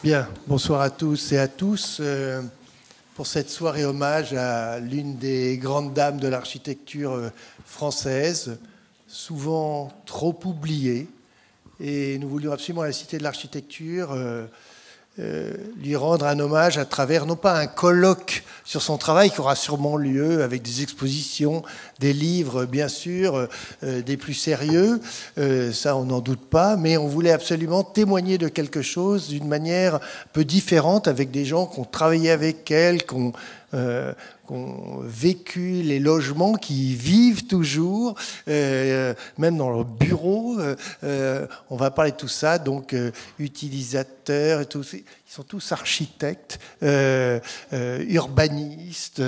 Bien, bonsoir à tous et à tous pour cette soirée hommage à l'une des grandes dames de l'architecture française, souvent trop oubliée. Et nous voulions absolument à la Cité de l'Architecture lui rendre un hommage à travers, non pas un colloque sur son travail qui aura sûrement lieu avec des expositions, des livres bien sûr, des plus sérieux, ça on n'en doute pas, mais on voulait absolument témoigner de quelque chose d'une manière un peu différente avec des gens qui ont travaillé avec elle, qui ont vécu les logements, qui vivent toujours, même dans leur bureau. On va parler de tout ça, donc utilisateurs, et tout, ils sont tous architectes, urbanistes,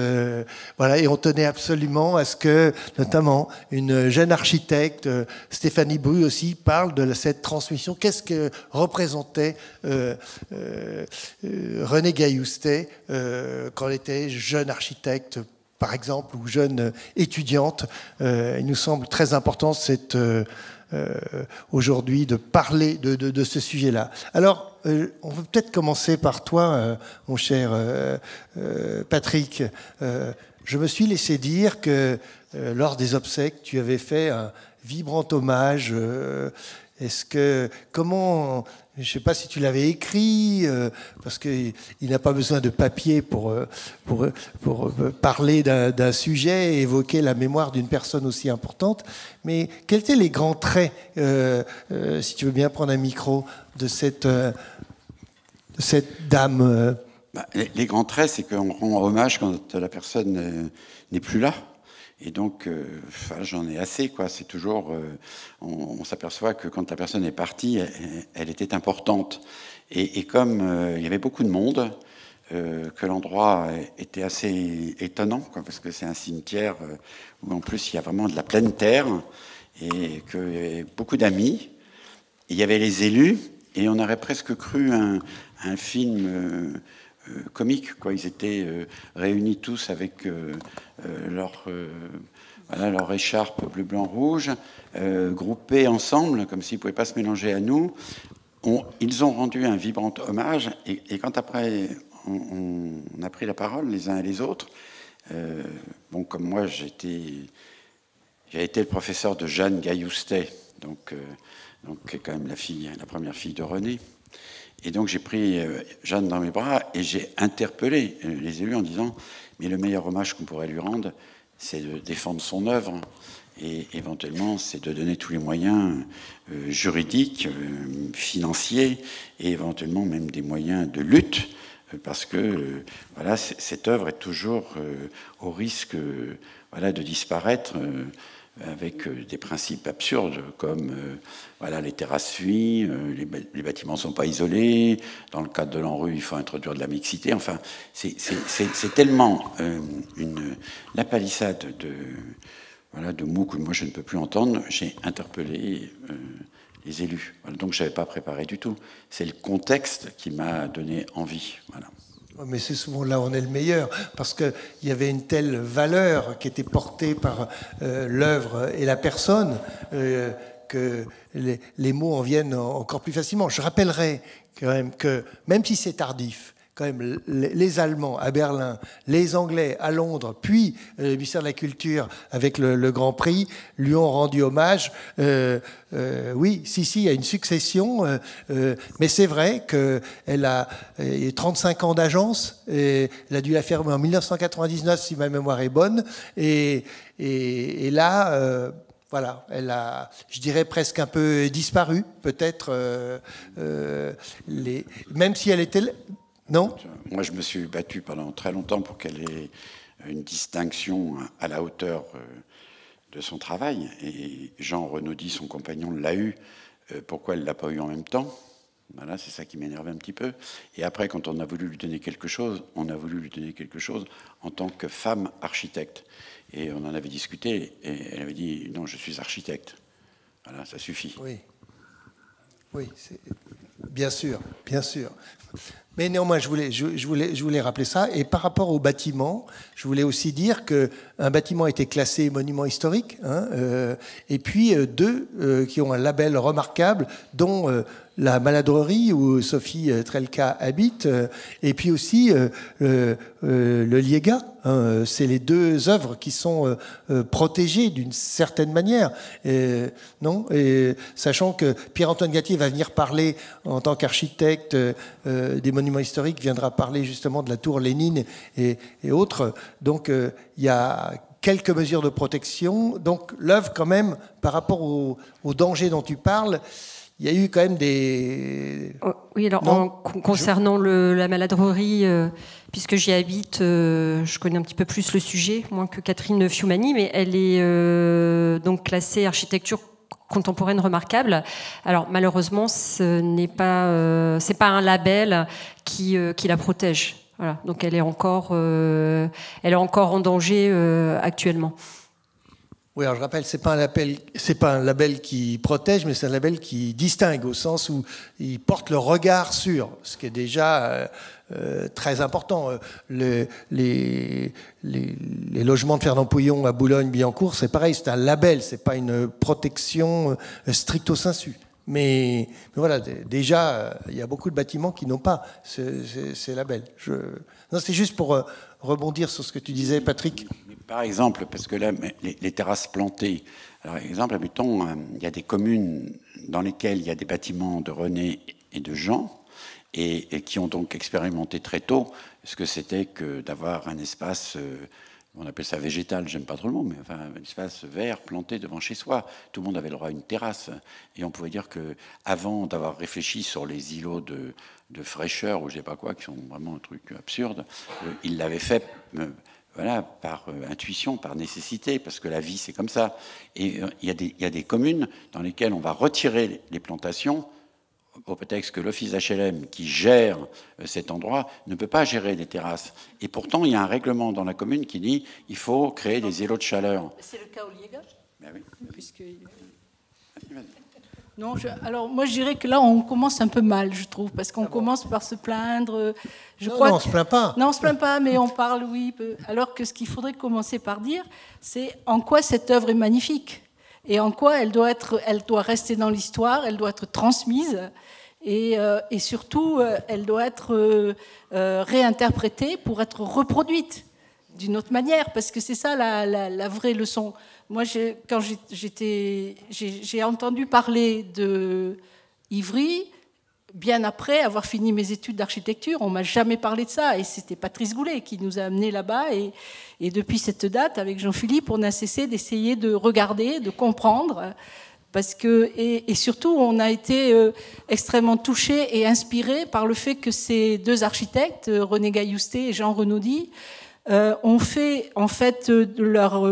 voilà, et on tenait absolument à ce que, notamment, une jeune architecte, Stéphanie Bru aussi, parle de cette transmission. Qu'est-ce que représentait René Gailloustet quand elle était jeune architecte, par exemple, ou jeune étudiante. Il nous semble très important aujourd'hui de parler de ce sujet-là. Alors, on va peut-être commencer par toi, mon cher Patrick. Je me suis laissé dire que lors des obsèques, tu avais fait un vibrant hommage. Comment, je ne sais pas si tu l'avais écrit, parce qu'il n'a pas besoin de papier pour parler d'un sujet et évoquer la mémoire d'une personne aussi importante, mais quels étaient les grands traits, si tu veux bien prendre un micro, de cette dame Les grands traits, c'est qu'on rend hommage quand la personne n'est plus là. Et donc, j'en ai assez, quoi. C'est toujours, on s'aperçoit que quand la personne est partie, elle était importante. Et comme il y avait beaucoup de monde, que l'endroit était assez étonnant, quoi, parce que c'est un cimetière où en plus il y a vraiment de la pleine terre et qu'il y avait beaucoup d'amis. Il y avait les élus et on aurait presque cru un film comique, quoi. Ils étaient réunis tous avec leur écharpe bleu, blanc, rouge, groupés ensemble, comme s'ils ne pouvaient pas se mélanger à nous. Ils ont rendu un vibrant hommage, et quand après on a pris la parole les uns et les autres, comme moi j'ai été le professeur de Jeanne Gailloustet, donc qui est quand même la première fille de René. Et donc j'ai pris Jeanne dans mes bras et j'ai interpellé les élus en disant « Mais le meilleur hommage qu'on pourrait lui rendre, c'est de défendre son œuvre et éventuellement c'est de donner tous les moyens juridiques, financiers et éventuellement même des moyens de lutte parce que cette œuvre est toujours au risque de disparaître avec des principes absurdes comme les terrasses fuient, les bâtiments ne sont pas isolés, dans le cadre de l'ANRU il faut introduire de la mixité, enfin c'est tellement la palissade de mots que moi je ne peux plus entendre. J'ai interpellé les élus, donc je n'avais pas préparé du tout, c'est le contexte qui m'a donné envie, voilà. Mais c'est souvent là où on est le meilleur, parce qu'il y avait une telle valeur qui était portée par l'œuvre et la personne que les mots en viennent encore plus facilement. Je rappellerai quand même que, même si c'est tardif, quand même, les Allemands à Berlin, les Anglais à Londres, puis le ministère de la Culture avec le Grand Prix, lui ont rendu hommage. Oui, il y a une succession, mais c'est vrai qu'elle a 35 ans d'agence, elle a dû la fermer en 1999, si ma mémoire est bonne, et là... elle a, je dirais, presque un peu disparu, peut-être, même si elle était... Non ? Moi, je me suis battu pendant très longtemps pour qu'elle ait une distinction à la hauteur de son travail. Et Jean Renaudy, son compagnon, l'a eu. Pourquoi elle ne l'a pas eu en même temps ? Voilà, c'est ça qui m'énervait un petit peu. Et après, quand on a voulu lui donner quelque chose, on a voulu lui donner quelque chose en tant que femme architecte. Et on en avait discuté, et elle avait dit, non, je suis architecte. Voilà, ça suffit. Oui, oui, bien sûr, bien sûr. Mais néanmoins, je voulais rappeler ça. Et par rapport au bâtiment, je voulais aussi dire qu'un bâtiment a été classé monument historique, hein, et puis deux qui ont un label remarquable, dont la Maladrerie où Sophie Trelka habite, et puis aussi le Liéga. Hein, c'est les deux œuvres qui sont protégées d'une certaine manière. Non, et sachant que Pierre-Antoine Gatier va venir parler en tant qu'architecte des monuments historiques, viendra parler justement de la tour Lénine et autres. Donc il y a quelques mesures de protection. Donc l'œuvre quand même, par rapport au danger dont tu parles, il y a eu quand même des... Oui, alors concernant la Maladrerie, puisque j'y habite, je connais un petit peu plus le sujet, moins que Catherine Fiumani, mais elle est donc classée architecture contemporaine remarquable. Alors malheureusement, c'est pas un label qui la protège. Voilà, donc elle est encore en danger actuellement. Oui, alors je rappelle, c'est pas un label qui protège, mais c'est un label qui distingue, au sens où il porte le regard sur, ce qui est déjà très important. Les logements de Fernand Pouillon à Boulogne-Billancourt, c'est pareil, c'est un label, c'est pas une protection stricto sensu. Mais voilà, déjà, il y a beaucoup de bâtiments qui n'ont pas ces labels. Non, c'est juste pour rebondir sur ce que tu disais, Patrick. Par exemple, parce que là, les terrasses plantées, alors exemple, admettons, il y a des communes dans lesquelles il y a des bâtiments de René et de Jean, et qui ont donc expérimenté très tôt ce que c'était que d'avoir un espace, on appelle ça végétal, j'aime pas trop le mot, mais enfin un espace vert planté devant chez soi. Tout le monde avait le droit à une terrasse, et on pouvait dire que avant d'avoir réfléchi sur les îlots de fraîcheur ou je sais pas quoi, qui sont vraiment un truc absurde, ils l'avaient fait. Voilà, par intuition, par nécessité, parce que la vie, c'est comme ça. Et il y a des communes dans lesquelles on va retirer les plantations au prétexte que l'office HLM qui gère cet endroit ne peut pas gérer des terrasses. Et pourtant, il y a un règlement dans la commune qui dit qu'il faut créer des îlots de chaleur. C'est le cas au Liéga ? Ben oui. Puisque... Non, alors moi je dirais que là on commence un peu mal, je trouve, parce qu'on commence par se plaindre. Non, on ne se plaint pas. Non, on ne se plaint pas, mais on parle, oui. Alors que ce qu'il faudrait commencer par dire, c'est en quoi cette œuvre est magnifique et en quoi elle doit rester dans l'histoire, elle doit être transmise et surtout elle doit être réinterprétée pour être reproduite d'une autre manière, parce que c'est ça la vraie leçon. Moi, quand j'ai entendu parler de Ivry, bien après avoir fini mes études d'architecture, on ne m'a jamais parlé de ça. Et c'était Patrice Goulet qui nous a amenés là-bas. Et depuis cette date, avec Jean-Philippe, on a cessé d'essayer de regarder, de comprendre. Et surtout, on a été extrêmement touchés et inspirés par le fait que ces deux architectes, René Gailloustet et Jean Renaudy, ont fait en fait leur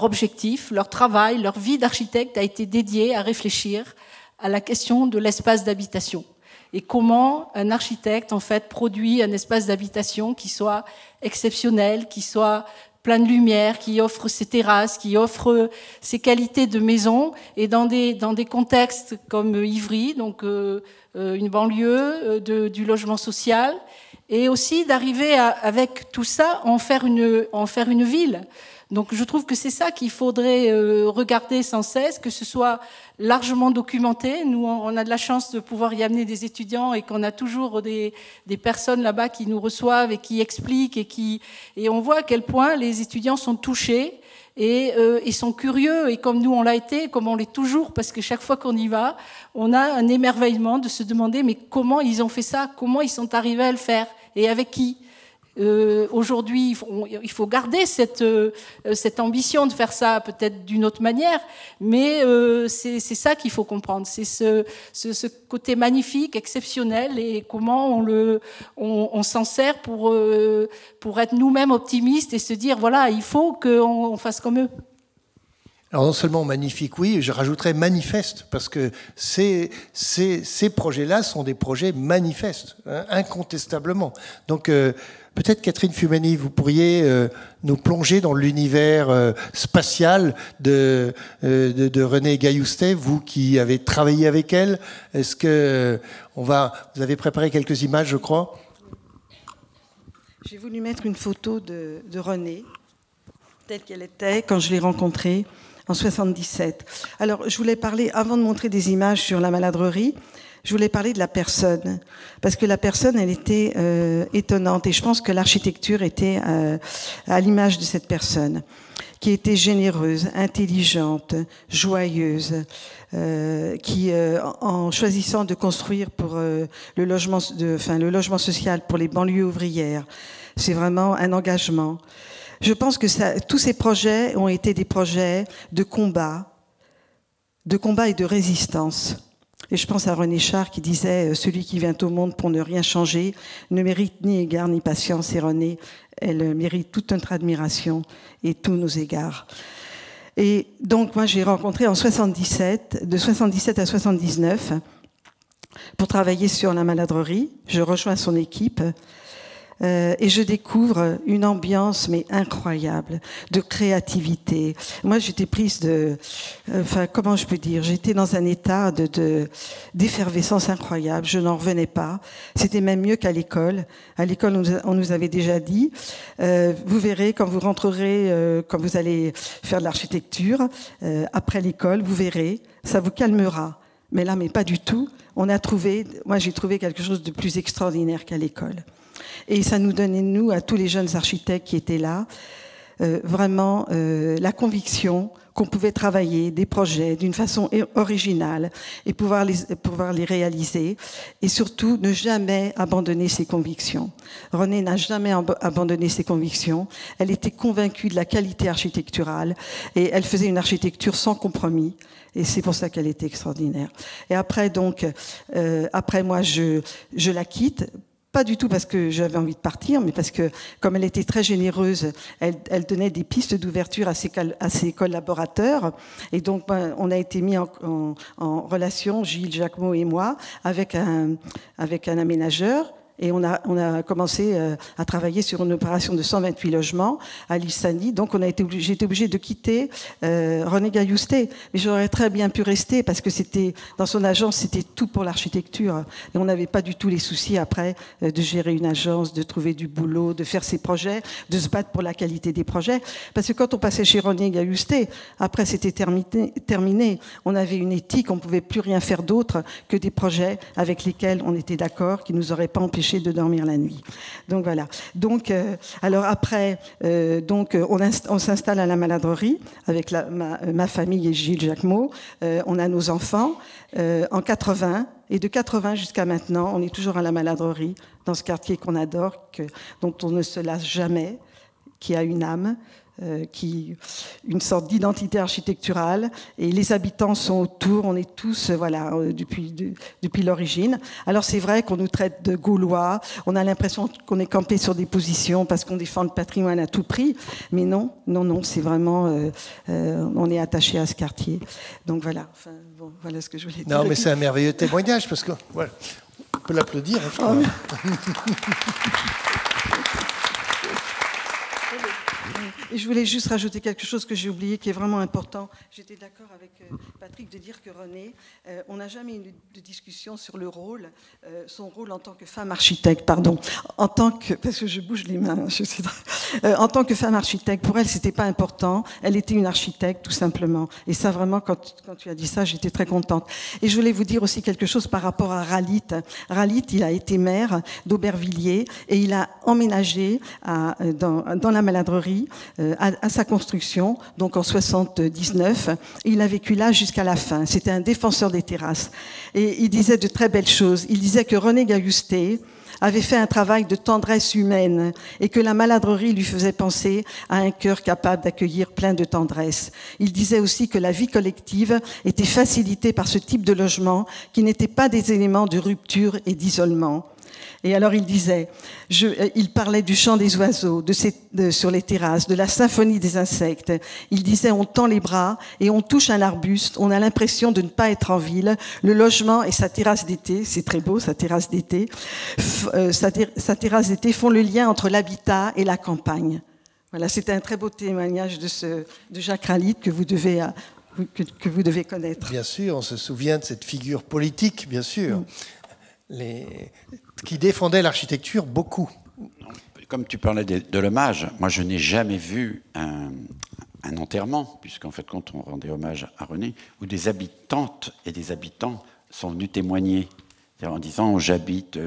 objectif, leur travail, leur vie d'architecte a été dédiée à réfléchir à la question de l'espace d'habitation et comment un architecte en fait produit un espace d'habitation qui soit exceptionnel, qui soit plein de lumière, qui offre ses terrasses, qui offre ses qualités de maison et dans des contextes comme Ivry, donc une banlieue du logement social, et aussi d'arriver avec tout ça à en faire une ville. Donc je trouve que c'est ça qu'il faudrait regarder sans cesse, que ce soit largement documenté. Nous, on a de la chance de pouvoir y amener des étudiants et qu'on a toujours des personnes là-bas qui nous reçoivent et qui expliquent et on voit à quel point les étudiants sont touchés et sont curieux. Et comme nous, on l'a été, comme on l'est toujours, parce que chaque fois qu'on y va, on a un émerveillement de se demander mais comment ils ont fait ça, comment ils sont arrivés à le faire et avec qui. Aujourd'hui, il faut garder cette ambition de faire ça peut-être d'une autre manière, mais c'est ça qu'il faut comprendre, c'est ce côté magnifique, exceptionnel, et comment on s'en sert pour être nous-mêmes optimistes et se dire voilà, il faut qu'on fasse comme eux. Alors non seulement magnifique, oui, je rajouterais manifeste, parce que ces projets-là sont des projets manifestes, hein, incontestablement. Donc peut-être Catherine Fumani, vous pourriez nous plonger dans l'univers spatial de Renée Gayoustet, vous qui avez travaillé avec elle. Est-ce que vous avez préparé quelques images, je crois? J'ai voulu mettre une photo de Renée, telle qu'elle était quand je l'ai rencontrée en 77. Alors, je voulais parler, avant de montrer des images sur la maladrerie, je voulais parler de la personne. Parce que la personne, elle était étonnante. Et je pense que l'architecture était à l'image de cette personne, qui était généreuse, intelligente, joyeuse, qui, en choisissant de construire pour le logement social pour les banlieues ouvrières, c'est vraiment un engagement. Je pense que tous ces projets ont été des projets de combat et de résistance. Et je pense à René Char qui disait « Celui qui vient au monde pour ne rien changer ne mérite ni égard ni patience. » Et Renée, elle mérite toute notre admiration et tous nos égards. Et donc, moi, j'ai rencontré en 77, de 77 à 79, pour travailler sur la maladrerie. Je rejoins son équipe. Et je découvre une ambiance mais incroyable de créativité. Moi, j'étais prise comment je peux dire, j'étais dans un état d'effervescence incroyable. Je n'en revenais pas. C'était même mieux qu'à l'école. À l'école, on nous avait déjà dit, vous verrez quand vous rentrerez, quand vous allez faire de l'architecture après l'école, vous verrez, ça vous calmera. Mais là, mais pas du tout. Moi, j'ai trouvé quelque chose de plus extraordinaire qu'à l'école. Et ça nous donnait, nous, à tous les jeunes architectes qui étaient là, vraiment la conviction qu'on pouvait travailler des projets d'une façon originale et pouvoir les réaliser, et surtout ne jamais abandonner ses convictions. Renée n'a jamais abandonné ses convictions. Elle était convaincue de la qualité architecturale et elle faisait une architecture sans compromis. Et c'est pour ça qu'elle était extraordinaire. Et après, donc, après moi, je la quitte. Pas du tout parce que j'avais envie de partir, mais parce que, comme elle était très généreuse, elle donnait des pistes d'ouverture à ses collaborateurs. Et donc, on a été mis en relation, Gilles Jacquemot et moi, avec un aménageur. Et on a commencé à travailler sur une opération de 128 logements à Lissani. Donc, j'ai été obligée de quitter Renée Gayoustet. Mais j'aurais très bien pu rester parce que dans son agence, c'était tout pour l'architecture. Et on n'avait pas du tout les soucis après de gérer une agence, de trouver du boulot, de faire ses projets, de se battre pour la qualité des projets. Parce que quand on passait chez Renée Gayoustet, après, c'était terminé. On avait une éthique, on ne pouvait plus rien faire d'autre que des projets avec lesquels on était d'accord, qui ne nous auraient pas empêché de dormir la nuit. Donc voilà. Donc alors après, on s'installe à la maladrerie avec ma famille et Gilles Jacquemot. On a nos enfants en 80 et de 80 jusqu'à maintenant, on est toujours à la maladrerie dans ce quartier qu'on adore, dont on ne se lasse jamais, qui a une âme. Une sorte d'identité architecturale, et les habitants sont autour, on est tous depuis l'origine. Alors c'est vrai qu'on nous traite de Gaulois, on a l'impression qu'on est campé sur des positions parce qu'on défend le patrimoine à tout prix, mais non, c'est vraiment, on est attaché à ce quartier. Donc voilà, voilà ce que je voulais dire. Non, mais c'est un merveilleux témoignage, parce que voilà, on peut l'applaudir. Hein, Et je voulais juste rajouter quelque chose que j'ai oublié, qui est vraiment important. J'étais d'accord avec Patrick de dire que Renée, on n'a jamais eu de discussion sur le rôle, son rôle en tant que femme architecte, parce que je bouge les mains, en tant que femme architecte, pour elle, c'était pas important. Elle était une architecte, tout simplement. Et ça, vraiment, quand tu as dit ça, j'étais très contente. Et je voulais vous dire aussi quelque chose par rapport à Ralit. Ralit, il a été maire d'Aubervilliers et il a emménagé dans la maladrerie, à sa construction, donc en 79. Il a vécu là jusqu'à la fin. C'était un défenseur des terrasses. Et il disait de très belles choses. Il disait que Renée Gayoustet avait fait un travail de tendresse humaine et que la maladrerie lui faisait penser à un cœur capable d'accueillir plein de tendresse. Il disait aussi que la vie collective était facilitée par ce type de logement qui n'étaient pas des éléments de rupture et d'isolement. Et alors il disait, il parlait du chant des oiseaux, sur les terrasses, de la symphonie des insectes. Il disait, on tend les bras et on touche un arbuste, on a l'impression de ne pas être en ville. Le logement et sa terrasse d'été, c'est très beau, sa terrasse d'été, font le lien entre l'habitat et la campagne. Voilà, c'était un très beau témoignage de Jacques Ralite que vous devez connaître. Bien sûr, on se souvient de cette figure politique, bien sûr, qui défendait l'architecture beaucoup. Comme tu parlais de l'hommage, moi je n'ai jamais vu un enterrement, puisqu'en fait quand on rendait hommage à René, où des habitantes et des habitants sont venus témoigner, en disant j'habite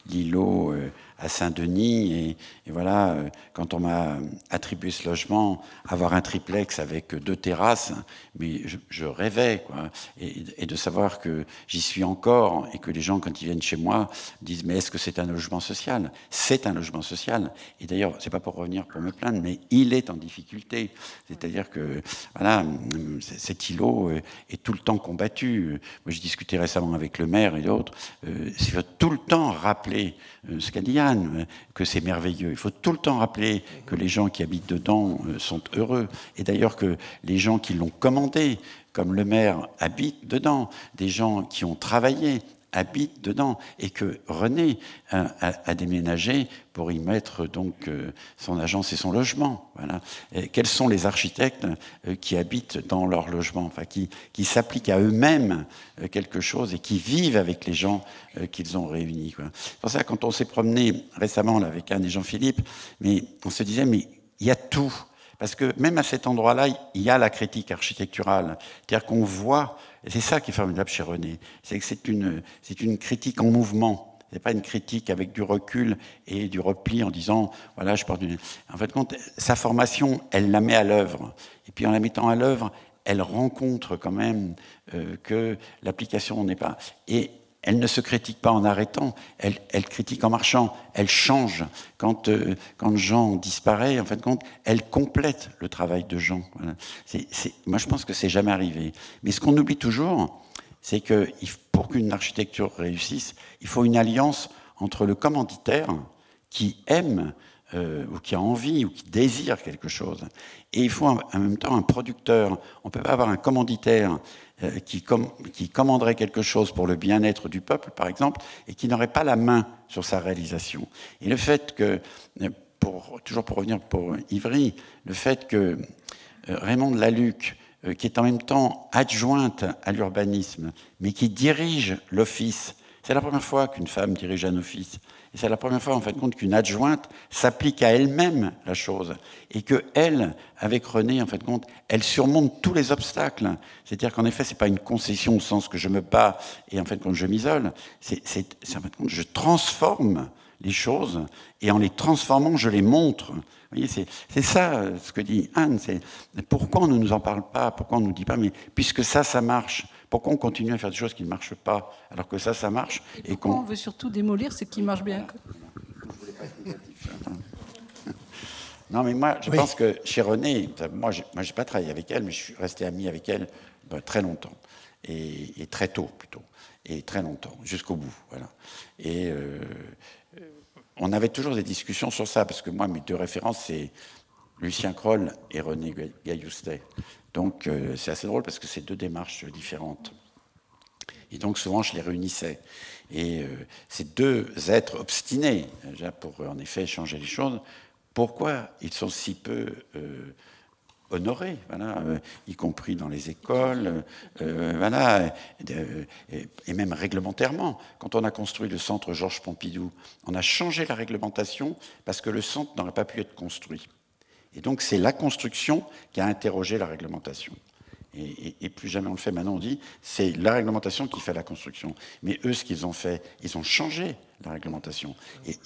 l'îlot à Saint-Denis et voilà, quand on m'a attribué ce logement, avoir un triplex avec 2 terrasses, mais je rêvais, quoi, et de savoir que j'y suis encore et que les gens, quand ils viennent chez moi, disent mais est-ce que c'est un logement social? C'est un logement social. Et d'ailleurs, c'est pas pour revenir pour me plaindre, mais il est en difficulté. C'est-à-dire que voilà, cet îlot est tout le temps combattu. Moi, j'ai discuté récemment avec le maire et d'autres. Il faut tout le temps rappeler ce qu'a dit Anne, que c'est merveilleux. Il faut tout le temps rappeler que les gens qui habitent dedans sont heureux. Et d'ailleurs que les gens qui l'ont commandé, comme le maire, habitent dedans. Des gens qui ont travaillé habitent dedans. Et que René a déménagé pour y mettre donc son agence et son logement. Voilà. Et quels sont les architectes qui habitent dans leur logement, enfin, qui s'appliquent à eux-mêmes quelque chose et qui vivent avec les gens qu'ils ont réunis, quoi. C'est pour ça, quand on s'est promené récemment là, avec Anne et Jean-Philippe, mais on se disait, mais il y a tout. Parce que même à cet endroit-là, il y a la critique architecturale. C'est-à-dire qu'on voit, et c'est ça qui est formidable chez René, c'est que c'est une critique en mouvement. C'est pas une critique avec du recul et du repli en disant, voilà, je porte une... En fait, sa formation, elle la met à l'œuvre. Et puis en la mettant à l'œuvre, elle rencontre quand même que l'application n'est pas... Et elle ne se critique pas en arrêtant, elle critique en marchant, elle change. Quand Jean disparaît, en fin de compte, elle complète le travail de Jean. Voilà. Moi, je pense que c'est jamais arrivé. Mais ce qu'on oublie toujours, c'est que pour qu'une architecture réussisse, il faut une alliance entre le commanditaire qui aime ou qui a envie ou qui désire quelque chose, et il faut en même temps un producteur. On ne peut pas avoir un commanditaire qui commanderait quelque chose pour le bien-être du peuple, par exemple, et qui n'aurait pas la main sur sa réalisation. Et le fait que, toujours pour revenir pour Ivry, le fait que Raymond de Laluc, qui est en même temps adjointe à l'urbanisme, mais qui dirige l'office, c'est la première fois qu'une femme dirige un office. Et c'est la première fois, en fin de compte, qu'une adjointe s'applique à elle-même la chose. Et qu'elle, avec René, en fin de compte, elle surmonte tous les obstacles. C'est-à-dire qu'en effet, ce n'est pas une concession au sens que je me bats et en fin de compte, je m'isole. C'est en fin de compte, je transforme les choses et en les transformant, je les montre. Vous voyez, c'est ça ce que dit Anne. C'est pourquoi on ne nous en parle pas, pourquoi on ne nous dit pas, mais puisque ça marche. Pourquoi on continue à faire des choses qui ne marchent pas, alors que ça marche et pourquoi on veut surtout démolir ce qui marche bien. Non, mais moi, je pense que chez René, moi, j'ai pas travaillé avec elle, mais je suis resté ami avec elle très longtemps, et très tôt plutôt, et très longtemps, jusqu'au bout, voilà. Et on avait toujours des discussions sur ça, parce que moi, mes 2 références, c'est Lucien Kroll et René Gailloustet. Donc c'est assez drôle parce que c'est 2 démarches différentes. Et donc souvent je les réunissais. Et ces 2 êtres obstinés, déjà pour en effet changer les choses, pourquoi ils sont si peu honorés, voilà, y compris dans les écoles, voilà, et même réglementairement. Quand on a construit le centre Georges Pompidou, on a changé la réglementation parce que le centre n'aurait pas pu être construit. Et donc, c'est la construction qui a interrogé la réglementation. Et plus jamais on le fait. Maintenant, on dit c'est la réglementation qui fait la construction. Mais eux, ce qu'ils ont fait, ils ont changé la réglementation.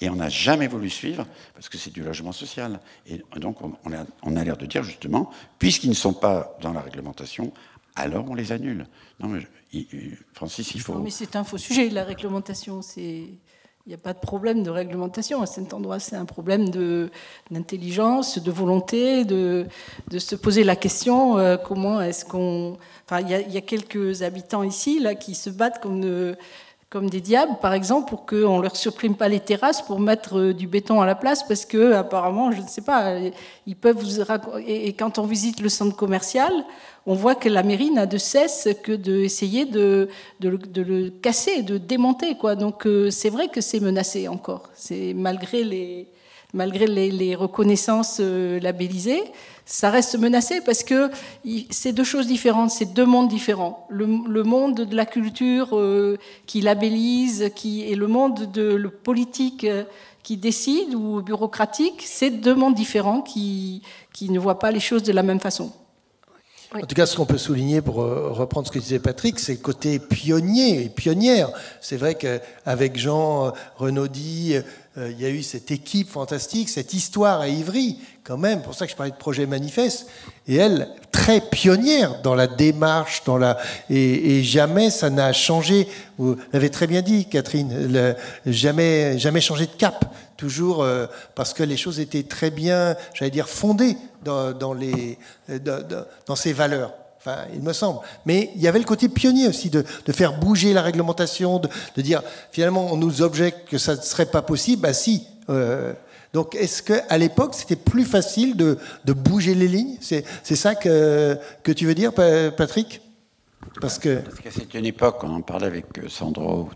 Et on n'a jamais voulu suivre parce que c'est du logement social. Et donc, on a l'air de dire, justement, puisqu'ils ne sont pas dans la réglementation, alors on les annule. Non, mais, Francis, il faut... Non, mais c'est un faux sujet, la réglementation. Il n'y a pas de problème de réglementation. À cet endroit, c'est un problème d'intelligence, de volonté, de se poser la question comment est-ce qu'on... Enfin, il y a quelques habitants ici là, qui se battent comme comme des diables, par exemple, pour qu'on ne leur supprime pas les terrasses pour mettre du béton à la place, parce que apparemment, je ne sais pas, ils peuvent vous raconter. Et quand on visite le centre commercial, on voit que la mairie n'a de cesse que d'essayer de le casser, de démonter, quoi. Donc c'est vrai que c'est menacé encore. C'est malgré les reconnaissances labellisées, ça reste menacé parce que c'est deux choses différentes, c'est deux mondes différents. Le monde de la culture qui labellise, et le monde de le politique qui décide ou bureaucratique, c'est deux mondes différents qui ne voient pas les choses de la même façon. En tout cas, ce qu'on peut souligner, pour reprendre ce que disait Patrick, c'est le côté pionnier et pionnière. C'est vrai qu'avec Jean Renaudy, il y a eu cette équipe fantastique, cette histoire à Ivry, quand même, pour ça que je parlais de projet manifeste, et elle, très pionnière dans la démarche, et jamais ça n'a changé. Vous l'avez très bien dit, Catherine, jamais changé de cap, toujours parce que les choses étaient très bien, j'allais dire, fondées dans ces valeurs. Enfin, il me semble. Mais il y avait le côté pionnier aussi de faire bouger la réglementation, de dire finalement on nous objecte que ça ne serait pas possible. Bah si. Donc est-ce qu'à l'époque c'était plus facile de bouger les lignes? C'est ça que tu veux dire, Patrick? Parce que c'est une époque, on en parlait avec Sandro,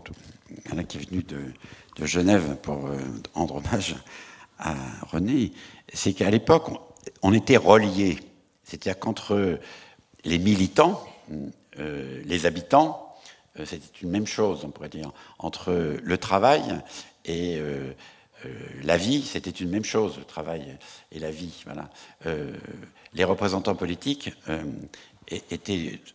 qui est venu de Genève pour rendre hommage à René, c'est qu'à l'époque on était reliés. C'est-à-dire qu'entre les militants, les habitants, c'était une même chose, on pourrait dire. Entre le travail et la vie, c'était une même chose, le travail et la vie. Voilà. Les représentants politiques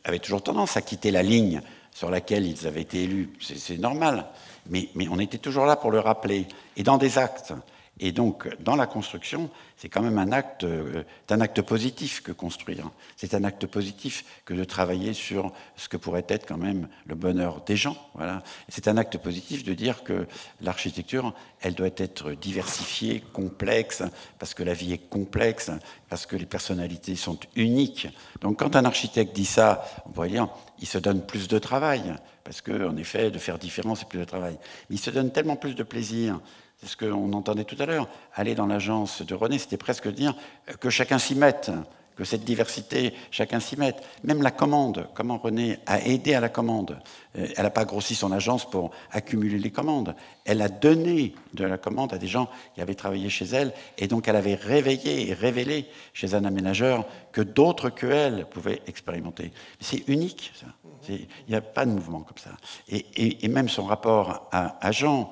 avaient toujours tendance à quitter la ligne sur laquelle ils avaient été élus. C'est normal. Mais on était toujours là pour le rappeler. Et dans des actes. Et donc, dans la construction, c'est quand même un acte positif que construire. C'est un acte positif que de travailler sur ce que pourrait être quand même le bonheur des gens. Voilà. C'est un acte positif de dire que l'architecture, elle doit être diversifiée, complexe, parce que la vie est complexe, parce que les personnalités sont uniques. Donc, quand un architecte dit ça, on pourrait dire, il se donne plus de travail, parce qu'en effet, de faire différent, c'est plus de travail. Mais il se donne tellement plus de plaisir. C'est ce qu'on entendait tout à l'heure. Aller dans l'agence de René, c'était presque dire que chacun s'y mette, que cette diversité, chacun s'y mette. Même la commande, comment René a aidé à la commande. Elle n'a pas grossi son agence pour accumuler les commandes. Elle a donné de la commande à des gens qui avaient travaillé chez elle, et donc elle avait réveillé et révélé chez un aménageur que d'autres qu'elle pouvaient expérimenter. C'est unique, ça. Il n'y a pas de mouvement comme ça. Et même son rapport à Jean,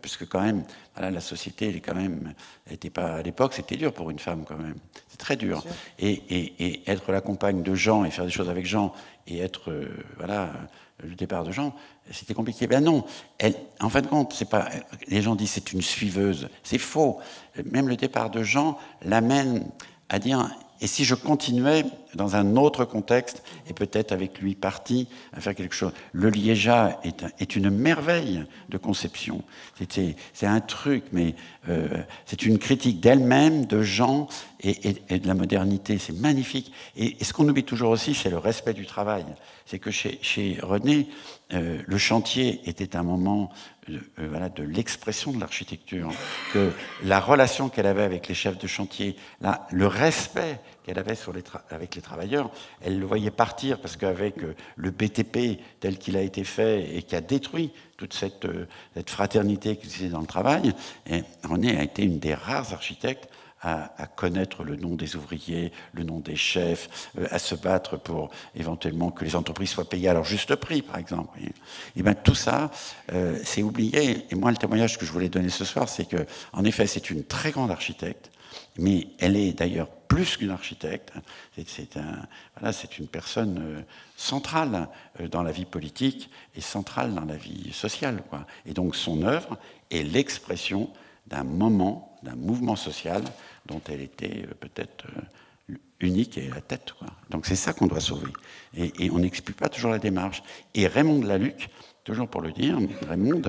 parce que quand même, voilà, la société, elle est quand même, elle était pas, à l'époque, c'était dur pour une femme quand même. C'est très dur. Et être la compagne de Jean et faire des choses avec Jean et être, voilà, le départ de Jean, c'était compliqué. Ben non, en fin de compte, c'est pas. Les gens disent c'est une suiveuse. C'est faux. Même le départ de Jean l'amène à dire. Et si je continuais dans un autre contexte, et peut-être avec lui parti, à faire quelque chose. Le Liégeat est une merveille de conception. C'est un truc, mais c'est une critique d'elle-même, de Jean et de la modernité. C'est magnifique. Et ce qu'on oublie toujours aussi, c'est le respect du travail. C'est que chez René, le chantier était un moment voilà, de l'expression de l'architecture, que la relation qu'elle avait avec les chefs de chantier, le respect qu'elle avait avec les travailleurs, elle le voyait partir parce qu'avec le BTP tel qu'il a été fait et qui a détruit toute cette fraternité qui existait dans le travail, et René a été une des rares architectes à connaître le nom des ouvriers, le nom des chefs, à se battre pour éventuellement que les entreprises soient payées à leur juste prix, par exemple. Et bien tout ça, c'est oublié. Et moi, le témoignage que je voulais donner ce soir, c'est que, en effet, c'est une très grande architecte, mais elle est d'ailleurs plus qu'une architecte. C'est une personne centrale dans la vie politique et centrale dans la vie sociale, quoi. Et donc son œuvre est l'expression d'un moment, d'un mouvement social dont elle était peut-être unique et la tête, quoi. Donc c'est ça qu'on doit sauver. Et on n'explique pas toujours la démarche. Et Raymond de Laluc, toujours pour le dire, Raymond,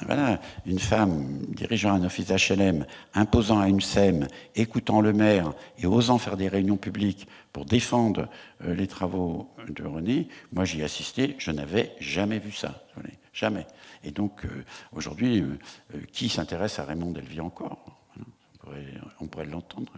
voilà, une femme dirigeant un office HLM, imposant à une SEM, écoutant le maire et osant faire des réunions publiques pour défendre les travaux de René, moi j'y ai assisté, je n'avais jamais vu ça. Jamais. Et donc aujourd'hui, qui s'intéresse à Raymond, elle vit encore. On pourrait l'entendre.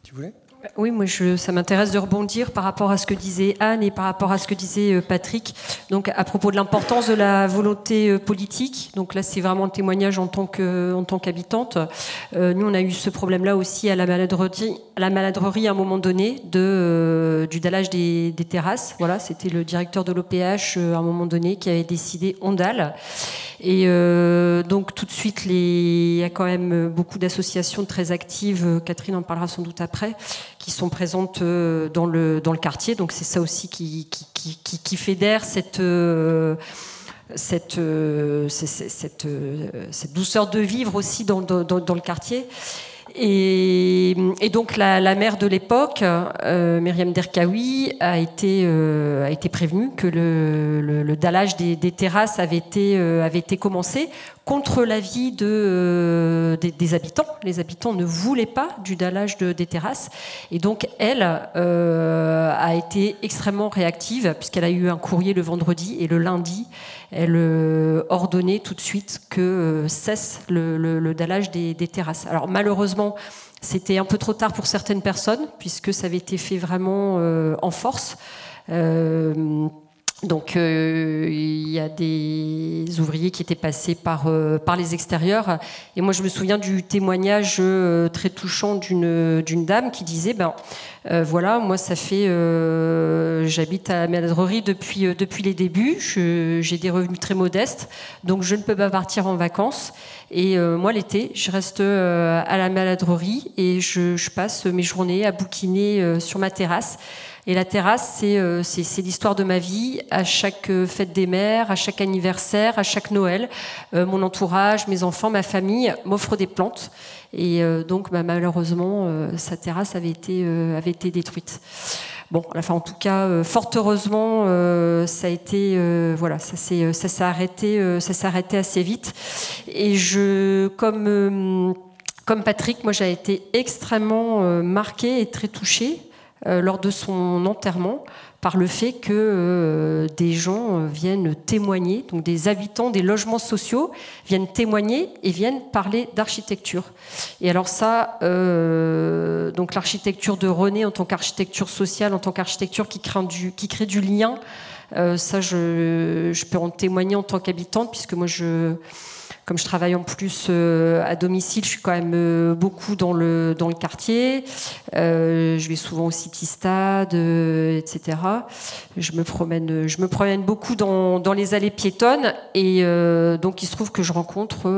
Tu voulais ? Oui, moi, ça m'intéresse de rebondir par rapport à ce que disait Anne et par rapport à ce que disait Patrick. Donc, à propos de l'importance de la volonté politique. Donc là, c'est vraiment le témoignage en tant qu'habitante. Nous, on a eu ce problème-là aussi à la maladrerie à un moment donné du dallage des terrasses. Voilà, c'était le directeur de l'OPH à un moment donné qui avait décidé on dalle. Et donc tout de suite, il y a quand même beaucoup d'associations très actives, Catherine en parlera sans doute après, qui sont présentes dans le quartier. Donc c'est ça aussi qui fédère cette douceur de vivre aussi dans le quartier. Et donc la maire de l'époque, Myriam Derkaoui, a été prévenue que le dallage des terrasses avait été commencé contre l'avis des habitants. Les habitants ne voulaient pas du dallage des terrasses. Et donc elle a été extrêmement réactive puisqu'elle a eu un courrier le vendredi et le lundi, elle ordonnait tout de suite que cesse le dallage des terrasses. Alors malheureusement, c'était un peu trop tard pour certaines personnes, puisque ça avait été fait vraiment en force. Donc il y a des ouvriers qui étaient passés par les extérieurs. Et moi je me souviens du témoignage très touchant d'une dame qui disait voilà, moi ça fait j'habite à la maladrerie depuis les débuts, j'ai des revenus très modestes, donc je ne peux pas partir en vacances. Et moi l'été je reste à la maladrerie et je passe mes journées à bouquiner sur ma terrasse. Et la terrasse, c'est l'histoire de ma vie. À chaque fête des mères, à chaque anniversaire, à chaque Noël, mon entourage, mes enfants, ma famille m'offrent des plantes. Et donc, malheureusement, sa terrasse avait été détruite. Bon, enfin, en tout cas, fort heureusement, ça a été, voilà, ça s'est arrêté assez vite. Et comme Patrick, moi, j'ai été extrêmement marquée et très touchée lors de son enterrement par le fait que des gens viennent témoigner, donc des habitants des logements sociaux viennent témoigner et viennent parler d'architecture. Et alors ça, donc l'architecture de René en tant qu'architecture sociale, en tant qu'architecture qui crée du lien, ça je peux en témoigner en tant qu'habitante, puisque moi comme je travaille en plus à domicile, je suis quand même beaucoup dans le quartier. Je vais souvent au City Stade, etc. Je me promène beaucoup dans les allées piétonnes. Et donc, il se trouve que je rencontre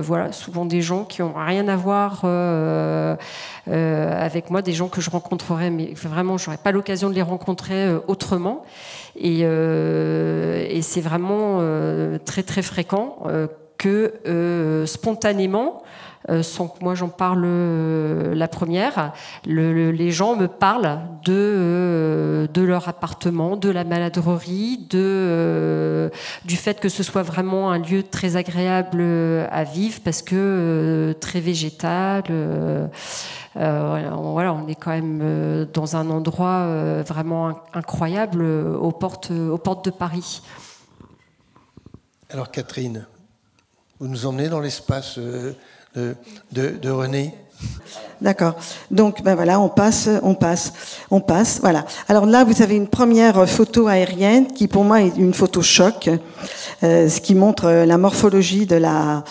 voilà, souvent des gens qui n'ont rien à voir avec moi, des gens que je rencontrerais, mais vraiment, je n'aurais pas l'occasion de les rencontrer autrement. Et c'est vraiment très, très fréquent que spontanément, sans que moi j'en parle la première, les gens me parlent de leur appartement, de la maladrerie, du fait que ce soit vraiment un lieu très agréable à vivre parce que très végétal. Voilà, on est quand même dans un endroit vraiment incroyable aux portes de Paris. Alors Catherine, vous nous emmenez dans l'espace de René. D'accord. Donc, voilà, on passe. Voilà. Alors là, vous avez une première photo aérienne qui, pour moi, est une photo choc, ce qui montre la morphologie de la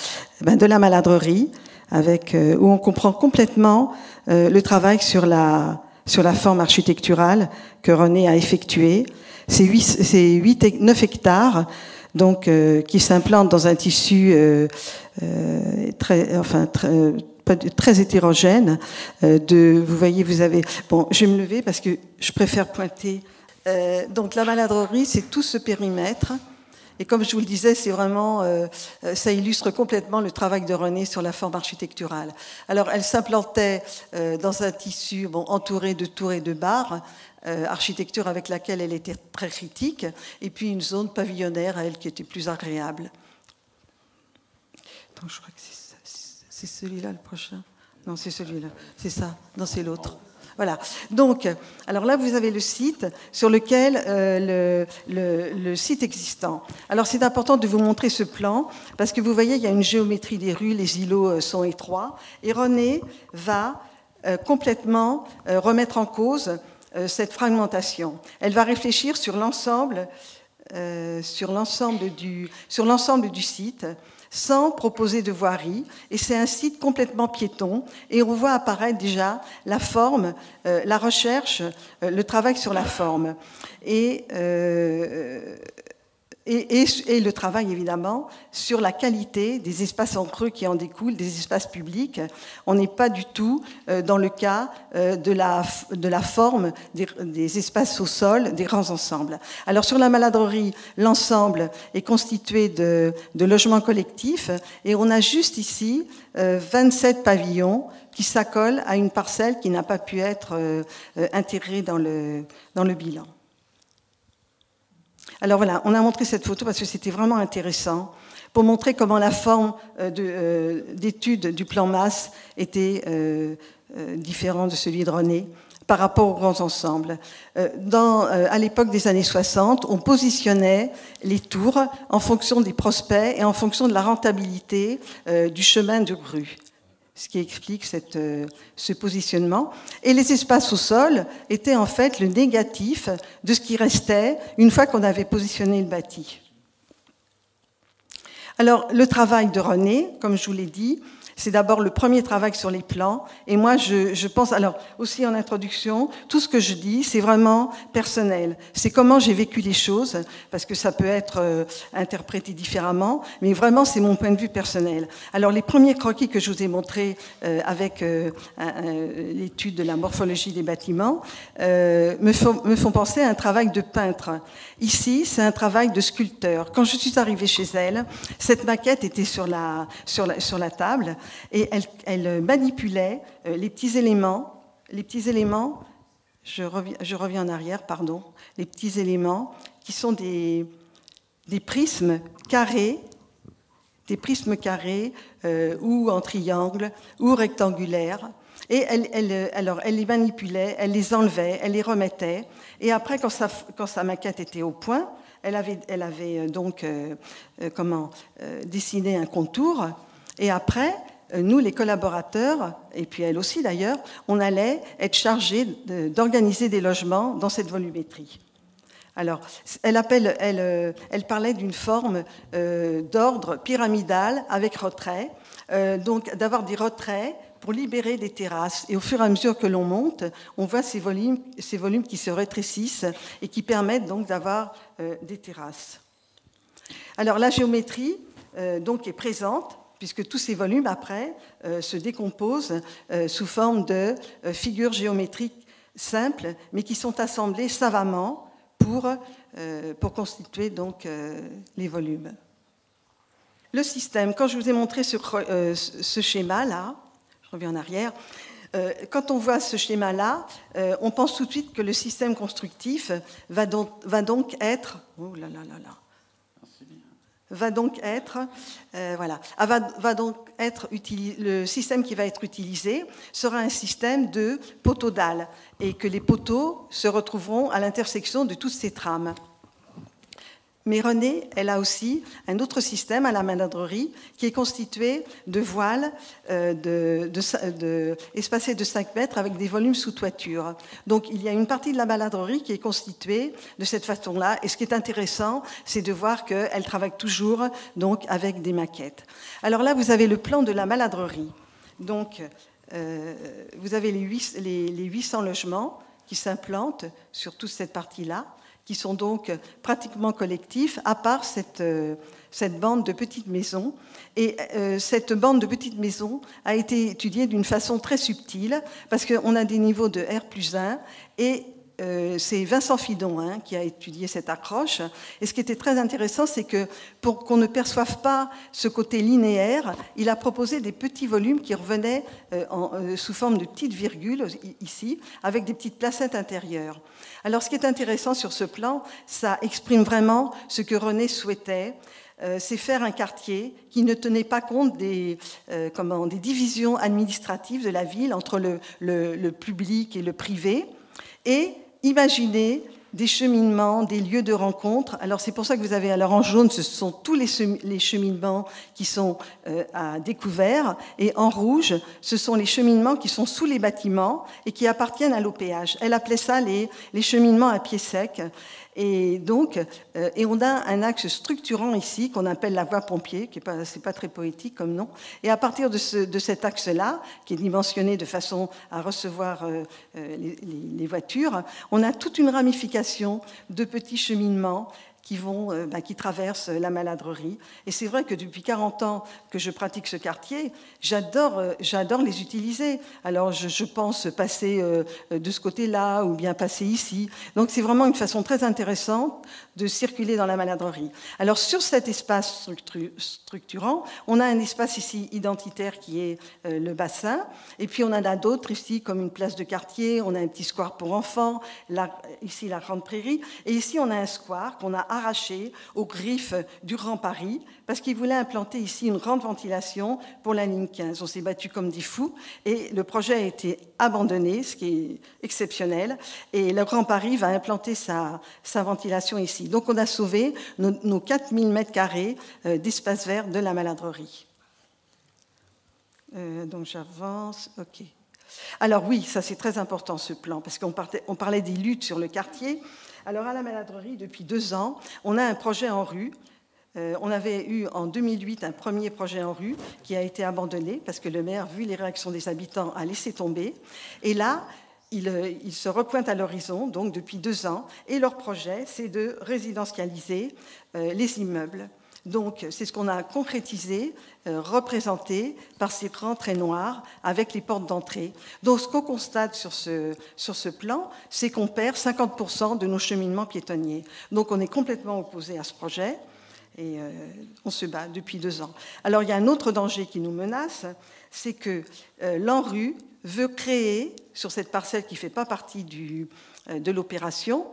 maladrerie, où on comprend complètement le travail sur la forme architecturale que René a effectué. C'est 9 hectares. Donc, qui s'implante dans un tissu très hétérogène. Vous voyez, vous avez... Bon, je vais me lever parce que je préfère pointer. Donc, la maladrerie, c'est tout ce périmètre. Et comme je vous le disais, c'est vraiment, ça illustre complètement le travail de René sur la forme architecturale. Alors, elle s'implantait dans un tissu entouré de tours et de barres, architecture avec laquelle elle était très critique, et puis une zone pavillonnaire, elle, qui était plus agréable. Donc, je crois que c'est celui-là le prochain. Non, c'est celui-là. C'est ça. Non, c'est l'autre. Voilà. Donc, alors là, vous avez le site sur lequel le site existant. Alors, c'est important de vous montrer ce plan parce que vous voyez, il y a une géométrie des rues, les îlots sont étroits, et René va complètement remettre en cause cette fragmentation. Elle va réfléchir sur l'ensemble du site, sans proposer de voirie, et c'est un site complètement piéton, et on voit apparaître déjà la forme, la recherche, le travail sur la forme, et le travail évidemment sur la qualité des espaces en creux qui en découlent, des espaces publics. On n'est pas du tout dans le cas de la forme des espaces au sol, des grands ensembles. Alors sur la Maladrerie, l'ensemble est constitué de logements collectifs et on a juste ici 27 pavillons qui s'accolent à une parcelle qui n'a pas pu être intégrée dans le bilan. Alors voilà, on a montré cette photo parce que c'était vraiment intéressant pour montrer comment la forme d'étude du plan masse était différente de celui de René par rapport aux grands ensembles. À l'époque des années 60, on positionnait les tours en fonction des prospects et en fonction de la rentabilité du chemin de grue, ce qui explique ce positionnement. Et les espaces au sol étaient en fait le négatif de ce qui restait une fois qu'on avait positionné le bâti. Alors, le travail de René, comme je vous l'ai dit, c'est d'abord le premier travail sur les plans. Et moi, je pense, alors aussi en introduction, tout ce que je dis, c'est vraiment personnel. C'est comment j'ai vécu les choses, parce que ça peut être interprété différemment, mais vraiment, c'est mon point de vue personnel. Alors, les premiers croquis que je vous ai montrés avec l'étude de la morphologie des bâtiments me font penser à un travail de peintre. Ici, c'est un travail de sculpteur. Quand je suis arrivée chez elle, cette maquette était sur la table, et elle manipulait les petits éléments, je reviens en arrière, pardon, les petits éléments qui sont des prismes carrés, ou en triangle, ou rectangulaires. Et elle les manipulait, elle les enlevait, elle les remettait. Et après, quand sa maquette était au point, elle avait donc dessiné un contour. Et après, nous, les collaborateurs, et puis elle aussi d'ailleurs, on allait être chargés d'organiser des logements dans cette volumétrie. Alors, elle parlait d'une forme d'ordre pyramidal avec retrait, donc d'avoir des retraits pour libérer des terrasses. Et au fur et à mesure que l'on monte, on voit ces volumes qui se rétrécissent et qui permettent donc d'avoir des terrasses. Alors, la géométrie donc est présente, puisque tous ces volumes, après, se décomposent sous forme de figures géométriques simples, mais qui sont assemblées savamment pour constituer donc les volumes. Le système, quand je vous ai montré ce schéma-là, je reviens en arrière, quand on voit ce schéma-là, on pense tout de suite que le système constructif va donc être... Oh là là là là. Le système qui va être utilisé sera un système de poteaux dalles et que les poteaux se retrouveront à l'intersection de toutes ces trames. Mais René, elle a aussi un autre système à la Maladrerie qui est constitué de voiles espacées de 5 mètres avec des volumes sous toiture. Donc il y a une partie de la Maladrerie qui est constituée de cette façon-là. Et ce qui est intéressant, c'est de voir qu'elle travaille toujours donc, avec des maquettes. Alors là, vous avez le plan de la Maladrerie. Donc vous avez les 800 logements qui s'implantent sur toute cette partie-là, qui sont donc pratiquement collectifs, à part cette bande de petites maisons. Et cette bande de petites maisons a été étudiée d'une façon très subtile, parce qu'on a des niveaux de R+1, et c'est Vincent Fidon qui a étudié cette accroche. Et ce qui était très intéressant, c'est que pour qu'on ne perçoive pas ce côté linéaire, il a proposé des petits volumes qui revenaient sous forme de petites virgules, ici, avec des petites placettes intérieures. Alors, ce qui est intéressant sur ce plan, ça exprime vraiment ce que René souhaitait, c'est faire un quartier qui ne tenait pas compte des divisions administratives de la ville entre le public et le privé, et imaginer des cheminements, des lieux de rencontre. Alors c'est pour ça que vous avez, alors en jaune, ce sont tous les cheminements qui sont à découvert, et en rouge, ce sont les cheminements qui sont sous les bâtiments et qui appartiennent à l'OPH. Elle appelait ça les cheminements à pied sec. Et donc, on a un axe structurant ici qu'on appelle la voie pompier, qui c'est pas très poétique comme nom. Et à partir de cet axe-là, qui est dimensionné de façon à recevoir les voitures, on a toute une ramification de petits cheminements qui traversent la Maladrerie. Et c'est vrai que depuis 40 ans que je pratique ce quartier, j'adore les utiliser. Alors je pense passer de ce côté-là ou bien passer ici. Donc c'est vraiment une façon très intéressante de circuler dans la Maladrerie. Alors sur cet espace structurant, on a un espace ici identitaire qui est le bassin, et puis on en a d'autres ici comme une place de quartier, on a un petit square pour enfants, ici la Grande Prairie, et ici on a un square qu'on a arraché aux griffes du Grand Paris parce qu'il voulait implanter ici une grande ventilation pour la ligne 15. On s'est battu comme des fous et le projet a été abandonné, ce qui est exceptionnel, et le Grand Paris va implanter sa ventilation ici. Donc on a sauvé nos 4000 m² d'espace vert de la Maladrerie. Donc j'avance, ok. Alors oui, ça c'est très important ce plan, parce qu'on parlait des luttes sur le quartier. Alors à la Maladrerie, depuis 2 ans, on a un projet en rue. On avait eu en 2008 un premier projet en rue qui a été abandonné parce que le maire, vu les réactions des habitants, a laissé tomber. Et là, ils se repointent à l'horizon, donc depuis 2 ans, et leur projet, c'est de résidentialiser les immeubles. Donc, c'est ce qu'on a concrétisé, représenté par ces grands traits noirs avec les portes d'entrée. Donc, ce qu'on constate sur ce plan, c'est qu'on perd 50% de nos cheminements piétonniers. Donc, on est complètement opposé à ce projet et on se bat depuis 2 ans. Alors, il y a un autre danger qui nous menace, c'est que l'ANRU veut créer, sur cette parcelle qui ne fait pas partie de l'opération,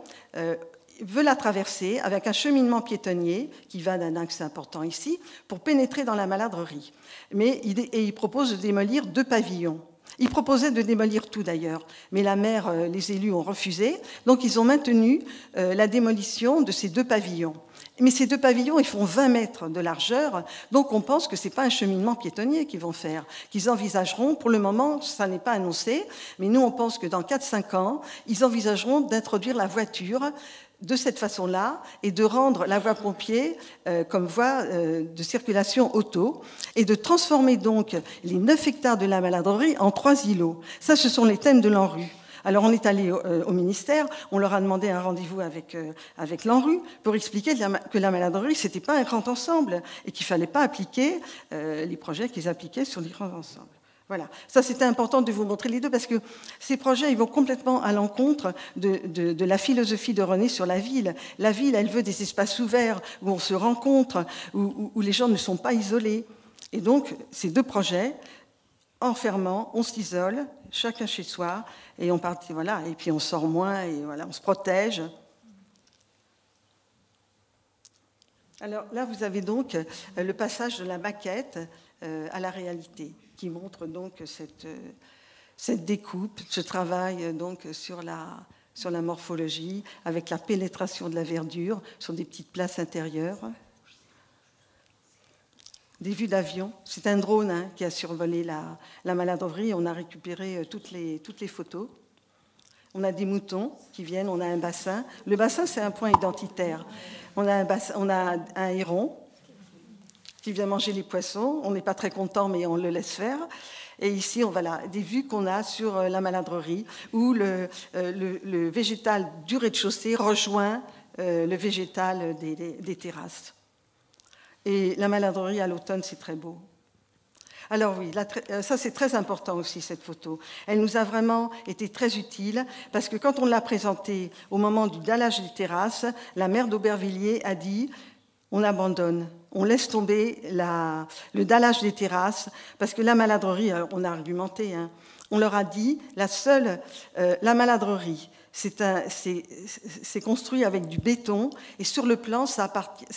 veut la traverser avec un cheminement piétonnier qui va d'un axe important ici pour pénétrer dans la Maladrerie. Mais il propose de démolir 2 pavillons. Il proposait de démolir tout d'ailleurs, mais la maire, les élus ont refusé, donc ils ont maintenu la démolition de ces 2 pavillons. Mais ces 2 pavillons, ils font 20 mètres de largeur, donc on pense que ce n'est pas un cheminement piétonnier qu'ils vont faire, qu'ils envisageront. Pour le moment, ça n'est pas annoncé, mais nous, on pense que dans 4-5 ans, ils envisageront d'introduire la voiture de cette façon-là et de rendre la voie pompier comme voie de circulation auto et de transformer donc les 9 hectares de la Maladrerie en 3 îlots. Ça, ce sont les thèmes de l'ANRU. Alors on est allé au ministère, on leur a demandé un rendez-vous avec l'ANRU pour expliquer que la Maladrerie, ce n'était pas un grand ensemble et qu'il ne fallait pas appliquer les projets qu'ils appliquaient sur les grands ensembles. Voilà, ça c'était important de vous montrer les deux parce que ces projets ils vont complètement à l'encontre de la philosophie de René sur la ville. La ville, elle veut des espaces ouverts où on se rencontre, où les gens ne sont pas isolés. Et donc, ces 2 projets, enfermant, on s'isole, chacun chez soi, et on part, voilà, et puis on sort moins, et voilà, on se protège. Alors là, vous avez donc le passage de la maquette à la réalité, qui montre donc cette découpe, ce travail donc sur la morphologie, avec la pénétration de la verdure sur des petites places intérieures. Des vues d'avion. C'est un drone qui a survolé la Maladrerie. On a récupéré toutes les photos. On a des moutons qui viennent, on a un bassin. Le bassin, c'est un point identitaire. On a un héron qui vient manger les poissons. On n'est pas très content, mais on le laisse faire. Et ici, voilà, des vues qu'on a sur la Maladrerie, où le végétal du rez-de-chaussée rejoint le végétal des terrasses. Et la Maladrerie à l'automne, c'est très beau. Alors oui, ça c'est très important aussi, cette photo. Elle nous a vraiment été très utile parce que quand on l'a présentée au moment du dallage des terrasses, la maire d'Aubervilliers a dit « on abandonne ». On laisse tomber le dallage des terrasses parce que la maladrerie, on a argumenté, hein, on leur a dit la maladrerie, c'est construit avec du béton et sur le plan, ça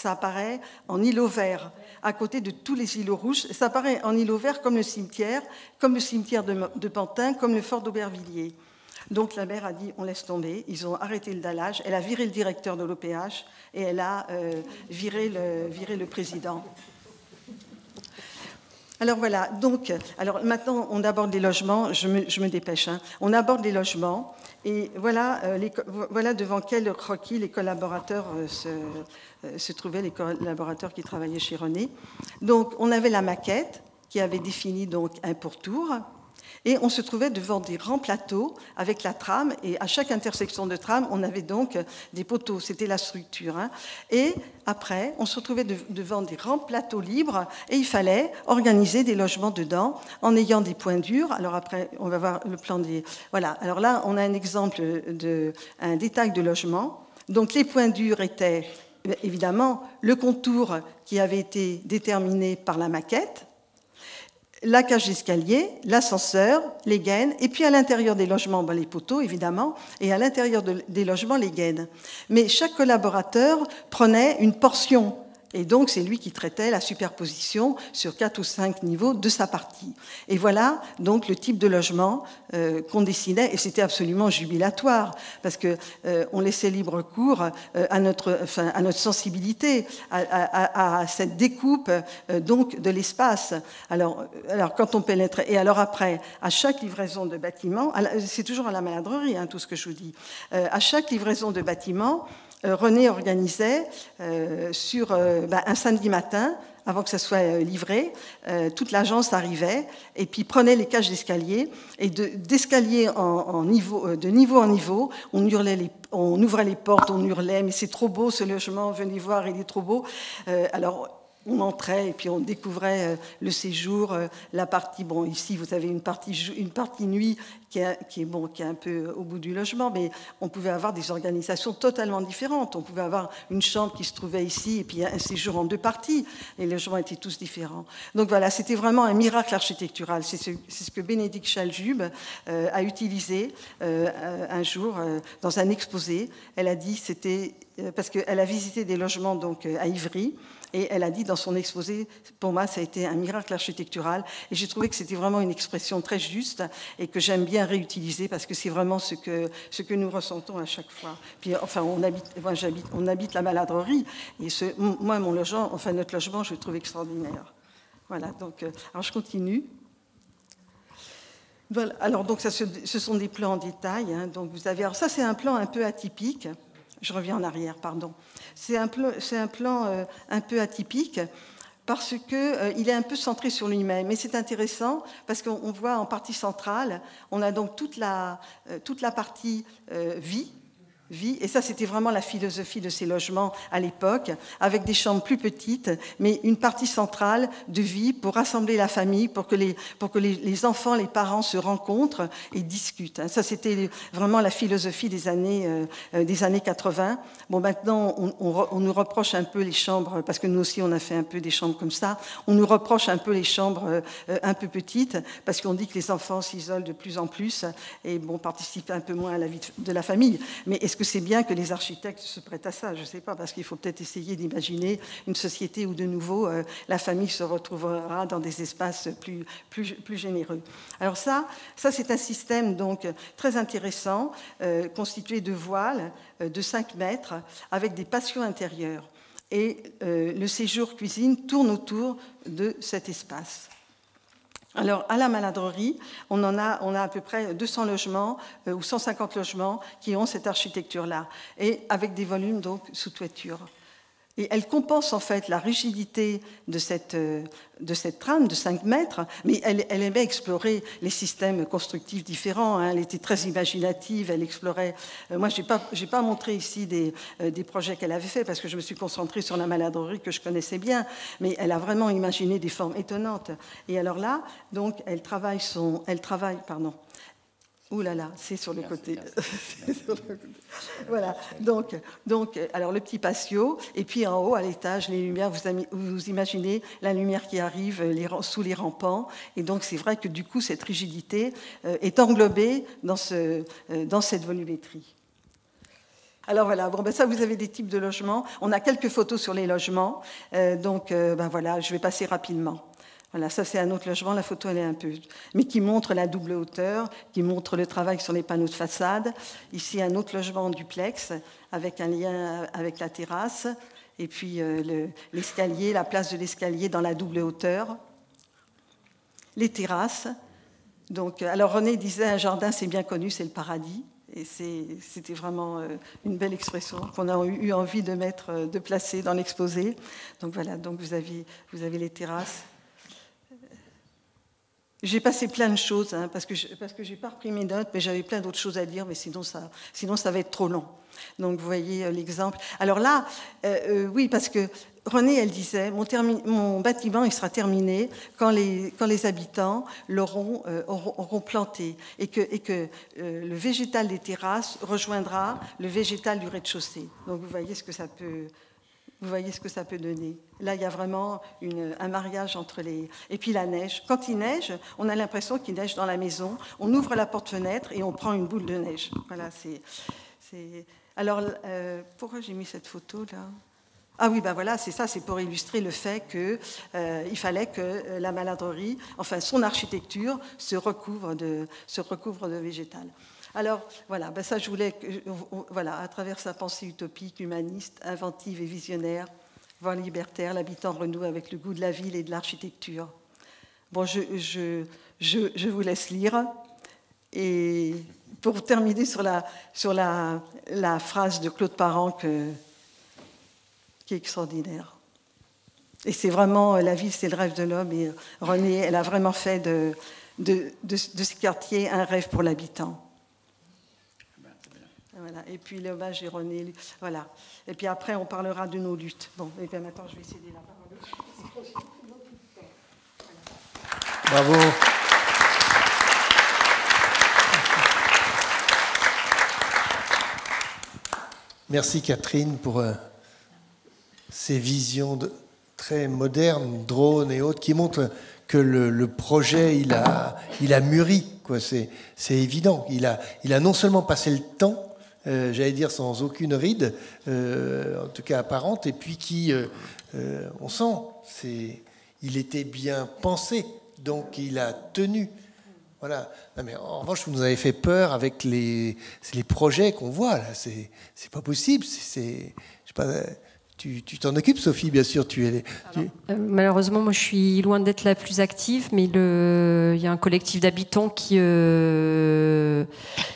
apparaît en îlot vert à côté de tous les îlots rouges. Ça apparaît en îlot vert comme le cimetière de Pantin, comme le fort d'Aubervilliers. Donc la maire a dit on laisse tomber, ils ont arrêté le dallage, elle a viré le directeur de l'OPH et elle a viré le président. Alors voilà, donc maintenant on aborde les logements, je me dépêche, hein. On aborde les logements et voilà, voilà devant quel croquis les collaborateurs se trouvaient, les collaborateurs qui travaillaient chez René. Donc on avait la maquette qui avait défini donc un pourtour. Et on se trouvait devant des grands plateaux avec la trame, et à chaque intersection de trame, on avait donc des poteaux, c'était la structure. Hein. Et après, on se retrouvait devant des grands plateaux libres, et il fallait organiser des logements dedans, en ayant des points durs. Alors après, on va voir le plan des... Voilà, alors là, on a un exemple un détail de logement. Donc les points durs étaient, évidemment, le contour qui avait été déterminé par la maquette, la cage d'escalier, l'ascenseur, les gaines, et puis à l'intérieur des logements, les poteaux évidemment, et à l'intérieur des logements, les gaines. Mais chaque collaborateur prenait une portion, et donc c'est lui qui traitait la superposition sur 4 ou 5 niveaux de sa partie. Et voilà donc le type de logement qu'on dessinait, et c'était absolument jubilatoire, parce qu'on laissait libre cours à notre sensibilité, à cette découpe donc de l'espace. Alors quand on pénétrait, et alors après, à chaque livraison de bâtiment, c'est toujours à la maladrerie, hein, tout ce que je vous dis, à chaque livraison de bâtiment, René organisait sur un samedi matin, avant que ça soit livré, toute l'agence arrivait et puis prenait les cages d'escalier et d'escalier de niveau en niveau, on ouvrait les portes, on hurlait, mais c'est trop beau ce logement, venez voir, il est trop beau. Alors on entrait et puis on découvrait le séjour, la partie, bon ici vous avez une partie nuit qui est un peu au bout du logement, mais on pouvait avoir des organisations totalement différentes. On pouvait avoir une chambre qui se trouvait ici et puis un séjour en 2 parties. Les logements étaient tous différents. Donc voilà, c'était vraiment un miracle architectural. C'est ce que Bénédicte Chaljub a utilisé un jour dans un exposé. Elle a dit, c'était parce qu'elle a visité des logements donc à Ivry. Et elle a dit dans son exposé, pour moi, ça a été un miracle architectural. Et j'ai trouvé que c'était vraiment une expression très juste et que j'aime bien réutiliser parce que c'est vraiment ce que nous ressentons à chaque fois. Puis, enfin, on habite la maladrerie. Et moi, notre logement, je le trouve extraordinaire. Voilà, donc, alors je continue. Voilà, alors, donc, ce sont des plans en détail. Hein, donc, vous avez, alors ça, c'est un plan un peu atypique. Je reviens en arrière, pardon. C'est un plan un peu atypique parce qu'il est un peu centré sur lui-même. Mais c'est intéressant parce qu'on voit en partie centrale, on a donc toute la partie vie. Et ça, c'était vraiment la philosophie de ces logements à l'époque, avec des chambres plus petites, mais une partie centrale de vie pour rassembler la famille, pour que les enfants, les parents se rencontrent et discutent. Ça, c'était vraiment la philosophie des années 80. Bon, maintenant, on nous reproche un peu les chambres, parce que nous aussi, on a fait un peu des chambres comme ça, on nous reproche un peu les chambres un peu petites, parce qu'on dit que les enfants s'isolent de plus en plus et participent un peu moins à la vie de la famille. Mais est-ce que c'est bien que les architectes se prêtent à ça? Je ne sais pas, parce qu'il faut peut-être essayer d'imaginer une société où de nouveau la famille se retrouvera dans des espaces plus généreux. Alors ça c'est un système donc très intéressant, constitué de voiles de 5 mètres avec des patios intérieurs. Et le séjour cuisine tourne autour de cet espace. Alors, à la maladrerie, on a à peu près 200 logements ou 150 logements qui ont cette architecture-là, et avec des volumes donc sous toiture. Et elle compense en fait la rigidité de cette trame de 5 mètres, mais elle aimait explorer les systèmes constructifs différents. Hein. Elle était très imaginative, elle explorait... moi, j'ai pas montré ici des projets qu'elle avait faits, parce que je me suis concentrée sur la maladrerie que je connaissais bien, mais elle a vraiment imaginé des formes étonnantes. Et alors là, donc, elle travaille... Ouh là là, c'est sur le côté. Voilà. Donc, alors le petit patio, et puis en haut, à l'étage, les lumières. Vous imaginez la lumière qui arrive sous les rampants. Et donc, c'est vrai que du coup, cette rigidité est englobée dans cette volumétrie. Alors voilà, bon, ben ça, vous avez des types de logements. On a quelques photos sur les logements. Voilà, je vais passer rapidement. Voilà, ça c'est un autre logement, la photo elle est un peu... mais qui montre la double hauteur, qui montre le travail sur les panneaux de façade. Ici un autre logement en duplex, avec un lien avec la terrasse, et puis l'escalier, la place de l'escalier dans la double hauteur. Les terrasses. Donc, alors René disait, un jardin c'est bien connu, c'est le paradis. Et c'était vraiment une belle expression qu'on a eu envie de placer dans l'exposé. Donc voilà, donc vous avez les terrasses. J'ai passé plein de choses, hein, parce que j'ai pas repris mes notes, mais j'avais plein d'autres choses à dire, mais sinon ça va être trop long. Donc vous voyez l'exemple. Alors là, oui, parce que Renée, elle disait, mon bâtiment il sera terminé quand les habitants auront planté, et que le végétal des terrasses rejoindra le végétal du rez-de-chaussée. Donc vous voyez ce que ça peut... Vous voyez ce que ça peut donner. Là, il y a vraiment un mariage entre les... Et puis la neige. Quand il neige, on a l'impression qu'il neige dans la maison. On ouvre la porte-fenêtre et on prend une boule de neige. Voilà, c'est... Alors, pourquoi j'ai mis cette photo là ? Ah oui, ben voilà, c'est ça, c'est pour illustrer le fait qu'il fallait que la maladrerie, enfin son architecture, se recouvre de végétal. Alors, voilà, ben ça, je voulais, voilà, à travers sa pensée utopique, humaniste, inventive et visionnaire, voire libertaire, l'habitant renoue avec le goût de la ville et de l'architecture. Bon, je vous laisse lire. Et pour terminer sur la phrase de Claude Parent qui est extraordinaire. Et c'est vraiment, la ville, c'est le rêve de l'homme. Et Renée, elle a vraiment fait de ce quartier un rêve pour l'habitant. Voilà. Et puis l'hommage est René. Voilà. Et puis après, on parlera de nos luttes. Bon, et bien maintenant, je vais céder la parole. Bravo. Merci Catherine pour ces visions très modernes, drones et autres, qui montrent que le projet, il a mûri, quoi. C'est évident. Il a non seulement passé le temps, j'allais dire sans aucune ride, en tout cas apparente, et puis on sent, il était bien pensé, donc il a tenu. Voilà. Non, mais en revanche, vous nous avez fait peur avec les projets qu'on voit là. C'est pas possible. Je sais pas. Tu t'en occupes, Sophie, bien sûr. Malheureusement, moi, je suis loin d'être la plus active, mais il y a un collectif d'habitants qui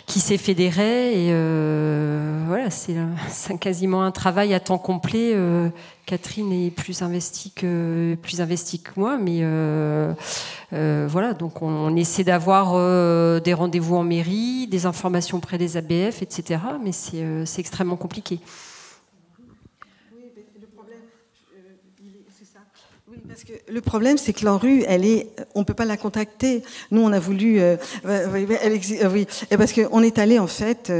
s'est fédéré, et voilà, c'est quasiment un travail à temps complet. Catherine est plus investie que moi, mais voilà, donc on essaie d'avoir des rendez-vous en mairie, des informations auprès des ABF, etc. Mais c'est extrêmement compliqué. Parce que le problème, c'est que l'ANRU, on ne peut pas la contacter. Nous, on a voulu... oui, parce qu'on est allé, en fait,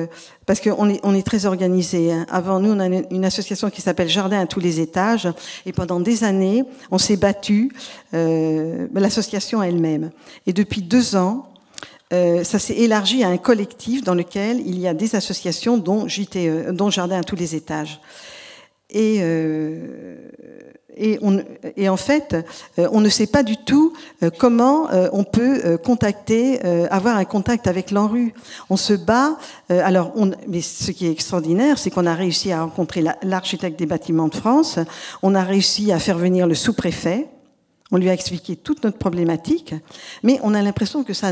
parce qu'on est très organisé. Hein. Avant nous, on a une association qui s'appelle Jardin à tous les étages. Et pendant des années, on s'est battu, l'association elle-même. Et depuis 2 ans, ça s'est élargi à un collectif dans lequel il y a des associations, dont Jardin à tous les étages. Et en fait, on ne sait pas du tout comment on peut avoir un contact avec l'ANRU. On se bat. Mais ce qui est extraordinaire, c'est qu'on a réussi à rencontrer l'architecte des bâtiments de France. On a réussi à faire venir le sous-préfet. On lui a expliqué toute notre problématique, mais on a l'impression que ça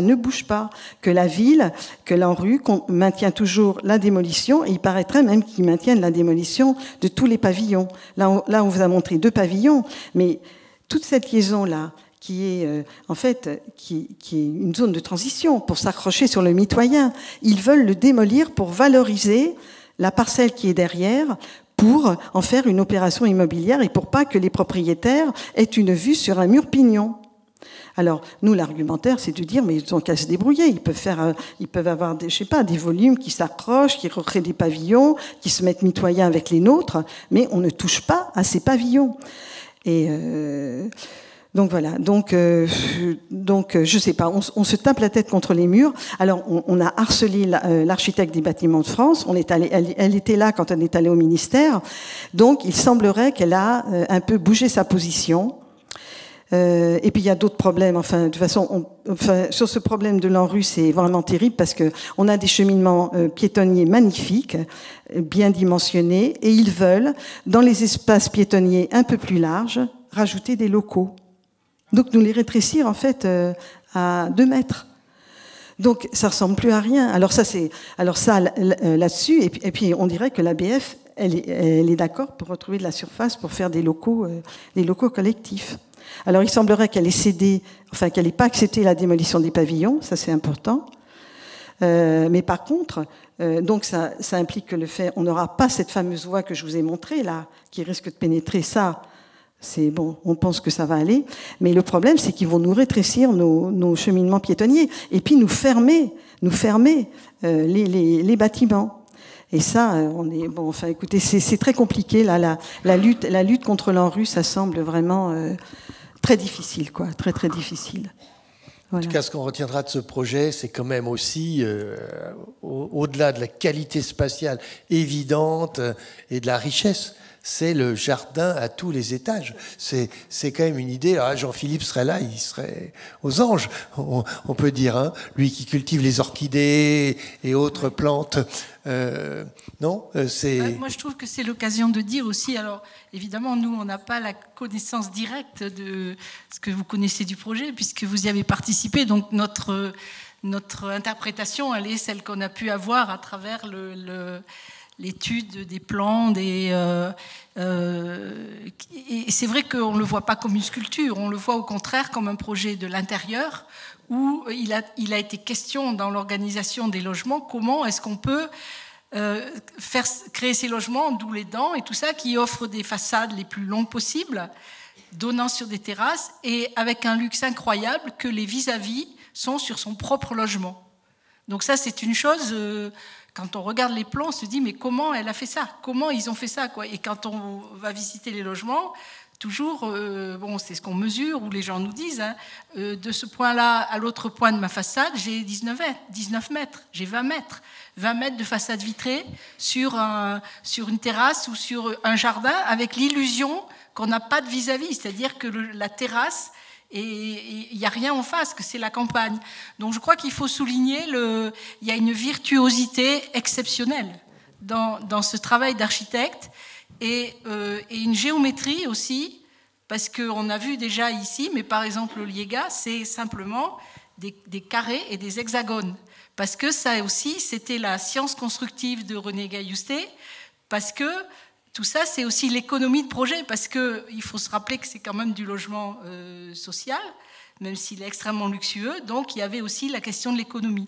ne bouge pas, que la ville, que l'ANRU maintient toujours la démolition, et il paraîtrait même qu'ils maintiennent la démolition de tous les pavillons. Là, on vous a montré 2 pavillons, mais toute cette liaison-là, qui est en fait qui est une zone de transition pour s'accrocher sur le mitoyen, ils veulent le démolir pour valoriser la parcelle qui est derrière, pour en faire une opération immobilière et pour pas que les propriétaires aient une vue sur un mur pignon. Alors, nous, l'argumentaire, c'est de dire, mais ils ont qu'à se débrouiller. Ils peuvent avoir des volumes qui s'accrochent, qui recréent des pavillons, qui se mettent mitoyens avec les nôtres, mais on ne touche pas à ces pavillons. Et donc voilà. Donc, je sais pas. On se tape la tête contre les murs. Alors, on a harcelé l'architecte des bâtiments de France. Elle était là quand on est allé au ministère. Donc, il semblerait qu'elle a un peu bougé sa position. Et puis il y a d'autres problèmes. Enfin, de toute façon, sur ce problème de l'ANRU, c'est vraiment terrible parce que on a des cheminements piétonniers magnifiques, bien dimensionnés, et ils veulent, dans les espaces piétonniers un peu plus larges, rajouter des locaux. Donc nous les rétrécir en fait à 2 mètres. Donc ça ressemble plus à rien. Alors ça là-dessus, et puis on dirait que l'ABF elle est d'accord pour retrouver de la surface pour faire des locaux collectifs. Alors il semblerait qu'elle ait cédé, enfin qu'elle n'ait pas accepté la démolition des pavillons, ça c'est important. Mais par contre, donc ça implique que on n'aura pas cette fameuse voie que je vous ai montrée là, qui risque de pénétrer ça. C'est bon, on pense que ça va aller, mais le problème, c'est qu'ils vont nous rétrécir nos cheminements piétonniers et puis nous fermer les bâtiments. Et ça, enfin, écoutez, c'est très compliqué là. La lutte contre l'ANRU, ça semble vraiment très difficile, quoi, très très difficile. Voilà. En tout cas, ce qu'on retiendra de ce projet, c'est quand même aussi, au-delà de la qualité spatiale évidente et de la richesse, c'est le jardin à tous les étages. C'est quand même une idée. Alors, Jean-Philippe serait là, il serait aux anges, on peut dire, hein, lui qui cultive les orchidées et autres plantes. Non, c'est. Moi, je trouve que c'est l'occasion de dire aussi. Alors, évidemment, nous, on n'a pas la connaissance directe de ce que vous connaissez du projet, puisque vous y avez participé. Donc, notre interprétation, elle est celle qu'on a pu avoir à travers l'étude des plans, et c'est vrai qu'on ne le voit pas comme une sculpture, on le voit au contraire comme un projet de l'intérieur où il a été question dans l'organisation des logements, comment est-ce qu'on peut créer ces logements, d'où les dents et tout ça, qui offrent des façades les plus longues possibles, donnant sur des terrasses et avec un luxe incroyable que les vis-à-vis sont sur son propre logement. Donc ça, c'est une chose... Quand on regarde les plans, on se dit mais comment elle a fait ça ? Comment ils ont fait ça, quoi ? Et quand on va visiter les logements, toujours, c'est ce qu'on mesure, ou les gens nous disent, hein, de ce point-là à l'autre point de ma façade, j'ai 19 mètres, j'ai 20 mètres. 20 mètres de façade vitrée sur une terrasse ou sur un jardin avec l'illusion qu'on n'a pas de vis-à-vis, c'est-à-dire que la terrasse... Et il n'y a rien en face, que c'est la campagne. Donc je crois qu'il faut souligner, il y a une virtuosité exceptionnelle dans ce travail d'architecte et une géométrie aussi, parce qu'on a vu déjà ici, mais par exemple le Liéga, c'est simplement des carrés et des hexagones. Parce que ça aussi, c'était la science constructive de René Gailloustet, parce que tout ça, c'est aussi l'économie de projet, parce qu'il faut se rappeler que c'est quand même du logement social, même s'il est extrêmement luxueux. Donc, il y avait aussi la question de l'économie.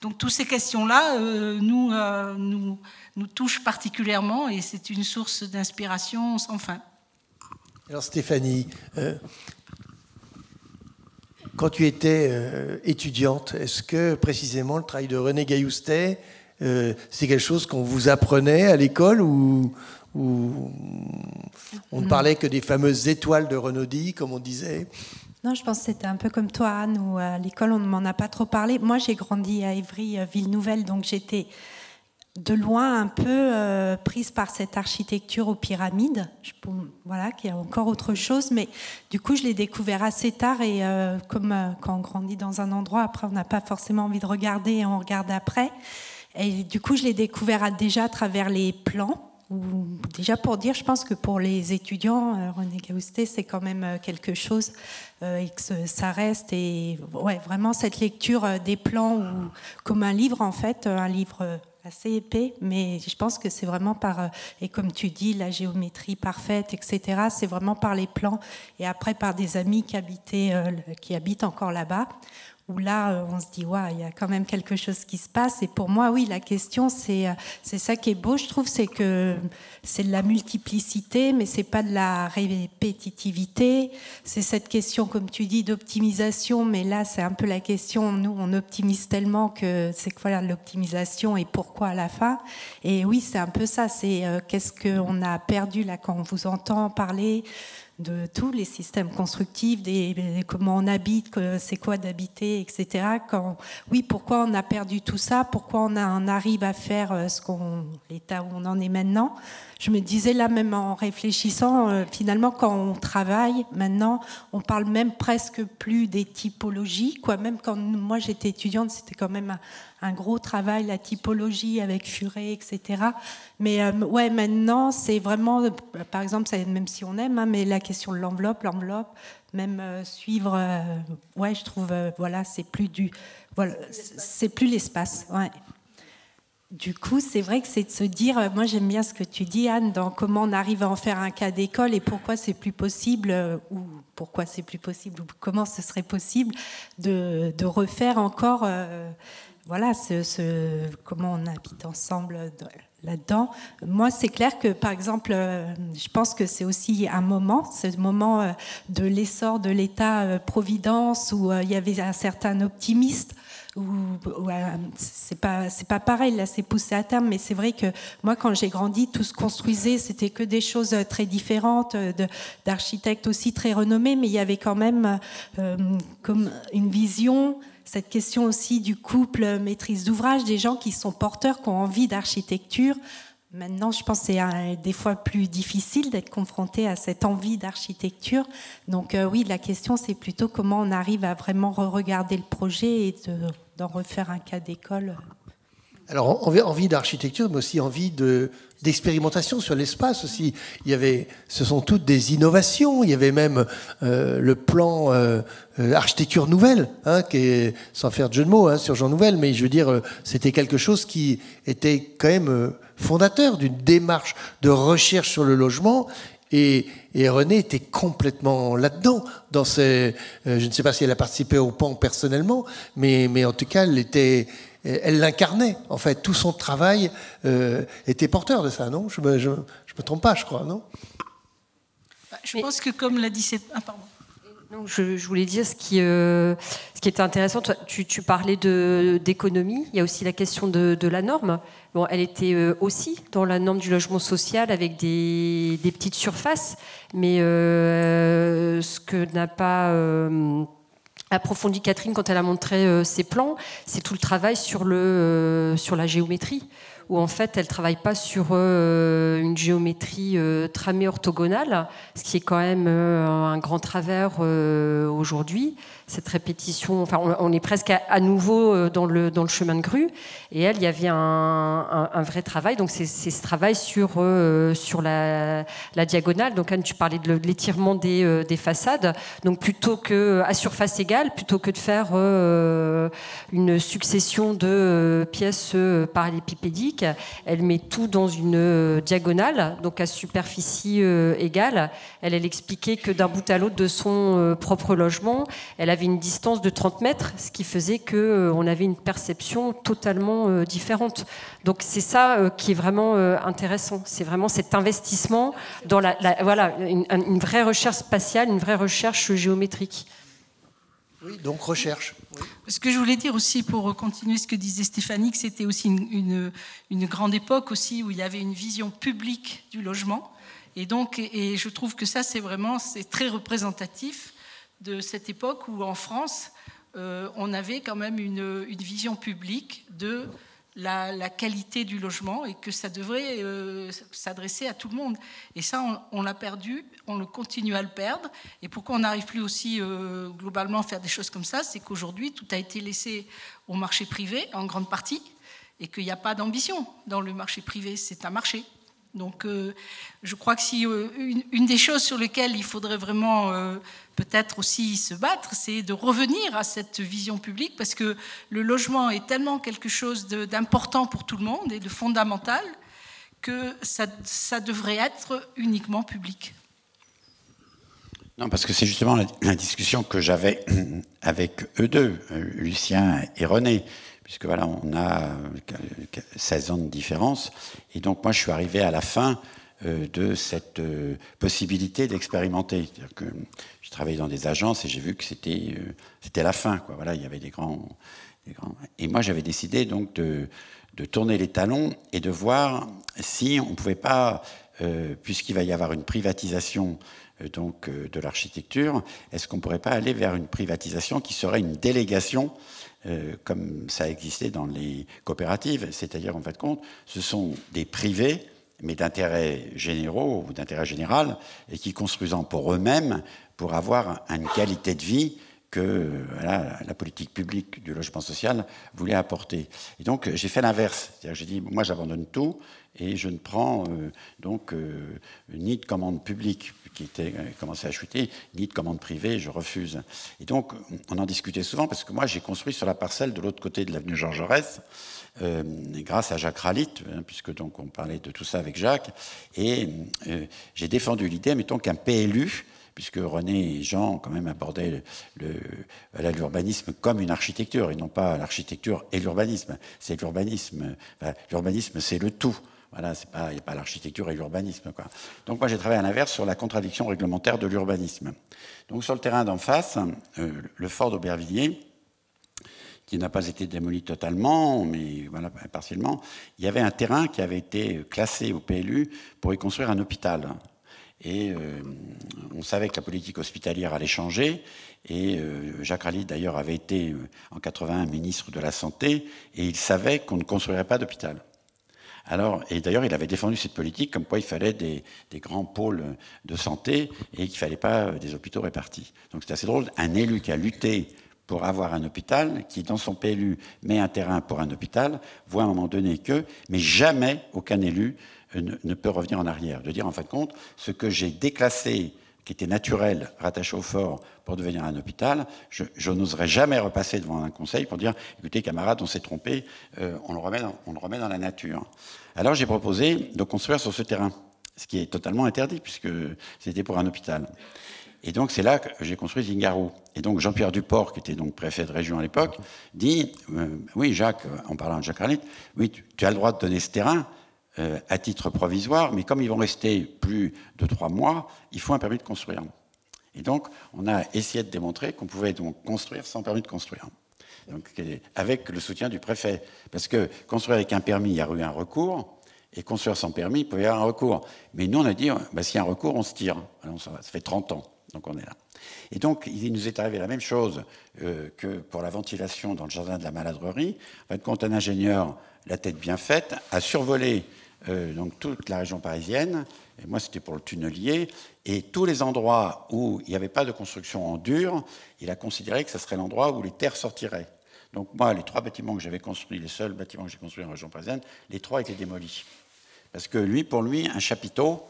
Donc, toutes ces questions-là nous touchent particulièrement, et c'est une source d'inspiration sans fin. Alors, Stéphanie, quand tu étais étudiante, est-ce que, précisément, le travail de René Gailloustet, c'est quelque chose qu'on vous apprenait à l'école ou on ne parlait que des fameuses étoiles de Renaudie, comme on disait? Non, je pense que c'était un peu comme toi, Anne, où à l'école, on ne m'en a pas trop parlé. Moi, j'ai grandi à Évry, Ville-Nouvelle, donc j'étais de loin un peu prise par cette architecture aux pyramides, voilà, qui est encore autre chose, mais du coup, je l'ai découvert assez tard, et comme quand on grandit dans un endroit, après, on n'a pas forcément envie de regarder, et on regarde après. Et du coup, je l'ai découvert déjà à travers les plans, déjà pour dire, je pense que pour les étudiants, René Gaoustet, c'est quand même quelque chose et que ça reste. Et ouais, vraiment cette lecture des plans comme un livre en fait, un livre assez épais, mais je pense que c'est vraiment par, et comme tu dis, la géométrie parfaite, etc. C'est vraiment par les plans et après par des amis qui habitent encore là-bas. Où là, on se dit, ouais, il y a quand même quelque chose qui se passe. Et pour moi, oui, la question, c'est ça qui est beau, je trouve, c'est que c'est de la multiplicité, mais c'est pas de la répétitivité. C'est cette question, comme tu dis, d'optimisation, mais là, c'est un peu la question, nous, on optimise tellement que c'est quoi l'optimisation et pourquoi à la fin. Et oui, c'est un peu ça, c'est qu'est-ce qu'on a perdu là quand on vous entend parler de tous les systèmes constructifs, comment on habite, c'est quoi d'habiter, etc. Oui, pourquoi on a perdu tout ça, pourquoi on arrive à faire l'état où on en est maintenant. Je me disais là, même en réfléchissant, finalement, quand on travaille, maintenant, on parle même presque plus des typologies, quoi. Même quand moi j'étais étudiante, c'était quand même un gros travail, la typologie avec Furet, etc. Mais ouais, maintenant, c'est vraiment, par exemple, même si on aime, hein, mais la question de l'enveloppe, même suivre, ouais, je trouve, voilà, c'est plus c'est plus l'espace, ouais. Du coup, c'est vrai que c'est de se dire, moi j'aime bien ce que tu dis, Anne, dans comment on arrive à en faire un cas d'école et pourquoi c'est plus possible, ou comment ce serait possible de refaire encore, voilà, comment on habite ensemble là-dedans. Moi, c'est clair que, par exemple, je pense que c'est aussi un moment, c'est le moment de l'essor de l'État-providence où il y avait un certain optimiste. C'est pas pareil, là c'est poussé à terme, mais c'est vrai que moi quand j'ai grandi, tout se construisait, c'était que des choses très différentes, d'architectes aussi très renommés, mais il y avait quand même comme une vision, cette question aussi du couple maîtrise d'ouvrage, des gens qui sont porteurs, qui ont envie d'architecture. Maintenant, je pense que c'est des fois plus difficile d'être confronté à cette envie d'architecture. Donc oui, la question, c'est plutôt comment on arrive à vraiment re-regarder le projet et d'en refaire un cas d'école. Alors, envie d'architecture, mais aussi envie d'expérimentation sur l'espace aussi. Ce sont toutes des innovations. Il y avait même le plan architecture nouvelle, hein, qui est, sans faire de jeu de mots, hein, sur Jean Nouvel, mais je veux dire, c'était quelque chose qui était quand même fondateur d'une démarche de recherche sur le logement. Et René était complètement là-dedans. Je ne sais pas si elle a participé au PAN personnellement, mais en tout cas, elle l'incarnait. En fait, tout son travail était porteur de ça, non ? Je me trompe pas, je crois, non ? Je pense que comme l'a dit... pardon. Non, je voulais dire ce qui était intéressant. Toi, tu parlais d'économie. Il y a aussi la question de la norme. Bon, elle était aussi dans la norme du logement social avec des petites surfaces, mais ce que n'a pas approfondi Catherine quand elle a montré ses plans, c'est tout le travail sur la géométrie, où en fait elle travaille pas sur une géométrie tramée orthogonale, ce qui est quand même un grand travers aujourd'hui. Cette répétition, enfin on est presque à nouveau dans le chemin de grue. Et elle, il y avait un vrai travail. Donc c'est ce travail sur la diagonale. Donc Anne, tu parlais de l'étirement des façades. Donc plutôt que à surface égale, plutôt que de faire une succession de pièces parallélépipédiques, elle met tout dans une diagonale, donc à superficie égale. Elle expliquait que d'un bout à l'autre de son propre logement, elle avait une distance de 30 mètres, ce qui faisait qu'on avait une perception totalement différente. Donc c'est ça qui est vraiment intéressant. C'est vraiment cet investissement dans une vraie recherche spatiale, une vraie recherche géométrique. Oui, donc recherche. Oui. Ce que je voulais dire aussi, pour continuer ce que disait Stéphanie, que c'était aussi une grande époque aussi où il y avait une vision publique du logement. Et je trouve que ça, c'est très représentatif de cette époque où, en France, on avait quand même une vision publique de la qualité du logement et que ça devrait s'adresser à tout le monde. Et ça, on l'a perdu, on continue à le perdre. Et pourquoi on n'arrive plus aussi globalement à faire des choses comme ça, c'est qu'aujourd'hui, tout a été laissé au marché privé, en grande partie, et qu'il n'y a pas d'ambition dans le marché privé. C'est un marché. Donc je crois que si une des choses sur lesquelles il faudrait vraiment peut-être aussi se battre, c'est de revenir à cette vision publique, parce que le logement est tellement quelque chose d'important pour tout le monde et de fondamental que ça devrait être uniquement public. Non, parce que c'est justement la discussion que j'avais avec eux deux, Lucien et René, puisque voilà, on a 16 ans de différence, et donc moi je suis arrivé à la fin de cette possibilité d'expérimenter. C'est-à-dire que j'ai travaillé dans des agences et j'ai vu que c'était la fin, quoi. Voilà, il y avait des grands... Et moi j'avais décidé donc de tourner les talons et de voir si on ne pouvait pas, puisqu'il va y avoir une privatisation donc de l'architecture, est-ce qu'on ne pourrait pas aller vers une privatisation qui serait une délégation comme ça existait dans les coopératives, c'est-à-dire en fin de compte, ce sont des privés, mais d'intérêt généraux ou d'intérêt général, et qui construisant pour eux-mêmes, pour avoir une qualité de vie que voilà, la politique publique du logement social voulait apporter. Et donc j'ai fait l'inverse, c'est-à-dire j'ai dit moi j'abandonne tout et je ne prends ni de commande publique qui était commencé à chuter, ni de commande privée, je refuse. Et donc on en discutait souvent parce que moi j'ai construit sur la parcelle de l'autre côté de l'avenue Georges Jaurès, grâce à Jacques Ralit, puisque donc on parlait de tout ça avec Jacques, et j'ai défendu l'idée, mettons qu'un PLU, puisque René et Jean quand même abordaient l'urbanisme comme une architecture, et non pas l'architecture et l'urbanisme. C'est l'urbanisme. Enfin, l'urbanisme, c'est le tout. Voilà, il n'y a pas l'architecture et l'urbanisme, quoi. Donc moi, j'ai travaillé à l'inverse sur la contradiction réglementaire de l'urbanisme. Donc sur le terrain d'en face, le fort d'Aubervilliers, qui n'a pas été démoli totalement, mais voilà, partiellement, il y avait un terrain qui avait été classé au PLU pour y construire un hôpital. Et on savait que la politique hospitalière allait changer. Et Jacques Ralit, d'ailleurs, avait été en 81 ministre de la Santé, et il savait qu'on ne construirait pas d'hôpital. Alors, et d'ailleurs, il avait défendu cette politique comme quoi il fallait des grands pôles de santé et qu'il ne fallait pas des hôpitaux répartis. Donc c'est assez drôle, un élu qui a lutté pour avoir un hôpital, qui dans son PLU met un terrain pour un hôpital, voit à un moment donné que, mais jamais aucun élu ne peut revenir en arrière. De dire en fin de compte, ce que j'ai déclassé, qui était naturel, rattaché au fort pour devenir un hôpital, je n'oserais jamais repasser devant un conseil pour dire, écoutez camarades, on s'est trompé, on le remet dans la nature. Alors j'ai proposé de construire sur ce terrain, ce qui est totalement interdit puisque c'était pour un hôpital. Et donc c'est là que j'ai construit Zingarou. Et donc Jean-Pierre Duport, qui était donc préfet de région à l'époque, dit, oui Jacques, en parlant de Jacques Ralit, oui tu as le droit de donner ce terrain, à titre provisoire, mais comme ils vont rester plus de 3 mois, il faut un permis de construire. Et donc, on a essayé de démontrer qu'on pouvait donc construire sans permis de construire. Donc, avec le soutien du préfet. Parce que construire avec un permis, il y a eu un recours, et construire sans permis, il peut y avoir un recours. Mais nous, on a dit, bah, s'il y a un recours, on se tire. Alors, ça fait 30 ans, donc on est là. Et donc, il nous est arrivé la même chose que pour la ventilation dans le jardin de la Maladrerie. En fait, quand un ingénieur, la tête bien faite, a survolé donc toute la région parisienne, et moi c'était pour le tunnelier, et tous les endroits où il n'y avait pas de construction en dur, il a considéré que ce serait l'endroit où les terres sortiraient. Donc moi, les 3 bâtiments que j'avais construits, les seuls bâtiments que j'ai construits en région parisienne, les 3 étaient démolis. Parce que pour lui, un chapiteau,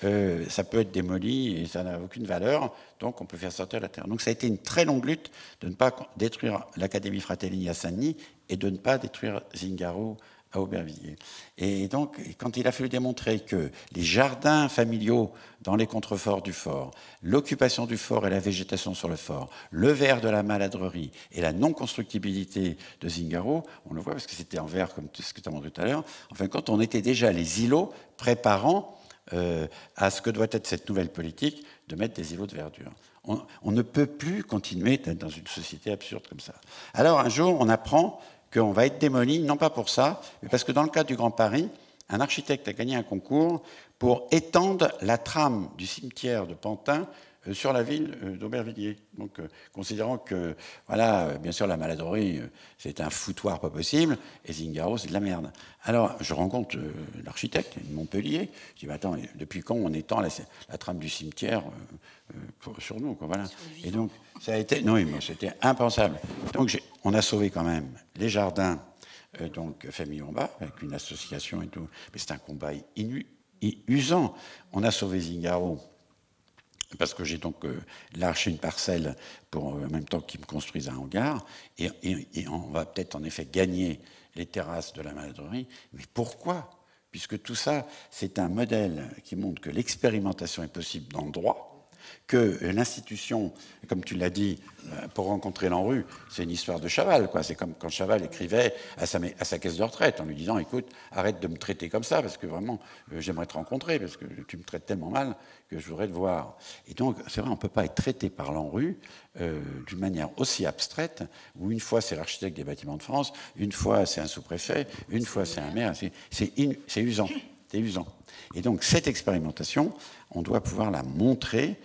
ça peut être démoli et ça n'a aucune valeur, donc on peut faire sortir la terre. Donc ça a été une très longue lutte de ne pas détruire l'Académie Fratellini à Saint-Denis et de ne pas détruire Zingarou à Aubervilliers. Et donc, quand il a fallu démontrer que les jardins familiaux dans les contreforts du fort, l'occupation du fort et la végétation sur le fort, le verre de la Maladrerie et la non-constructibilité de Zingarou, on le voit parce que c'était en vert comme ce que tu as montré tout à l'heure, enfin, quand on était déjà les îlots préparant à ce que doit être cette nouvelle politique de mettre des îlots de verdure. On ne peut plus continuer d'être dans une société absurde comme ça. Alors, un jour, on apprend qu'on va être démoli, non pas pour ça, mais parce que dans le cadre du Grand Paris, un architecte a gagné un concours pour étendre la trame du cimetière de Pantin sur la ville d'Aubervilliers. Donc, considérant que, voilà, bien sûr, la Maladrerie, c'est un foutoir pas possible, et Zingarou, c'est de la merde. Alors, je rencontre l'architecte de Montpellier, je dis, bah, attends, depuis quand on étend la trame du cimetière sur nous, quoi, voilà. Et donc, ça a été, non, c'était impensable. Donc, on a sauvé quand même les jardins, donc Famille en bas, avec une association et tout, mais c'est un combat inouï, et usant. On a sauvé Zingaro parce que j'ai donc lâché une parcelle pour en même temps qu'ils me construisent un hangar, et on va peut-être en effet gagner les terrasses de la maladrerie. Mais pourquoi? Puisque tout ça, c'est un modèle qui montre que l'expérimentation est possible dans le droit, que l'institution, comme tu l'as dit, pour rencontrer l'ANRU, c'est une histoire de Chaval, quoi. C'est comme quand Chaval écrivait à sa caisse de retraite en lui disant « Écoute, arrête de me traiter comme ça, parce que vraiment, j'aimerais te rencontrer, parce que tu me traites tellement mal que je voudrais te voir. » Et donc, c'est vrai, on ne peut pas être traité par l'ANRU d'une manière aussi abstraite, où une fois c'est l'architecte des bâtiments de France, une fois c'est un sous-préfet, une fois c'est un maire. C'est usant. C'est usant. Et donc, cette expérimentation, on doit pouvoir la montrer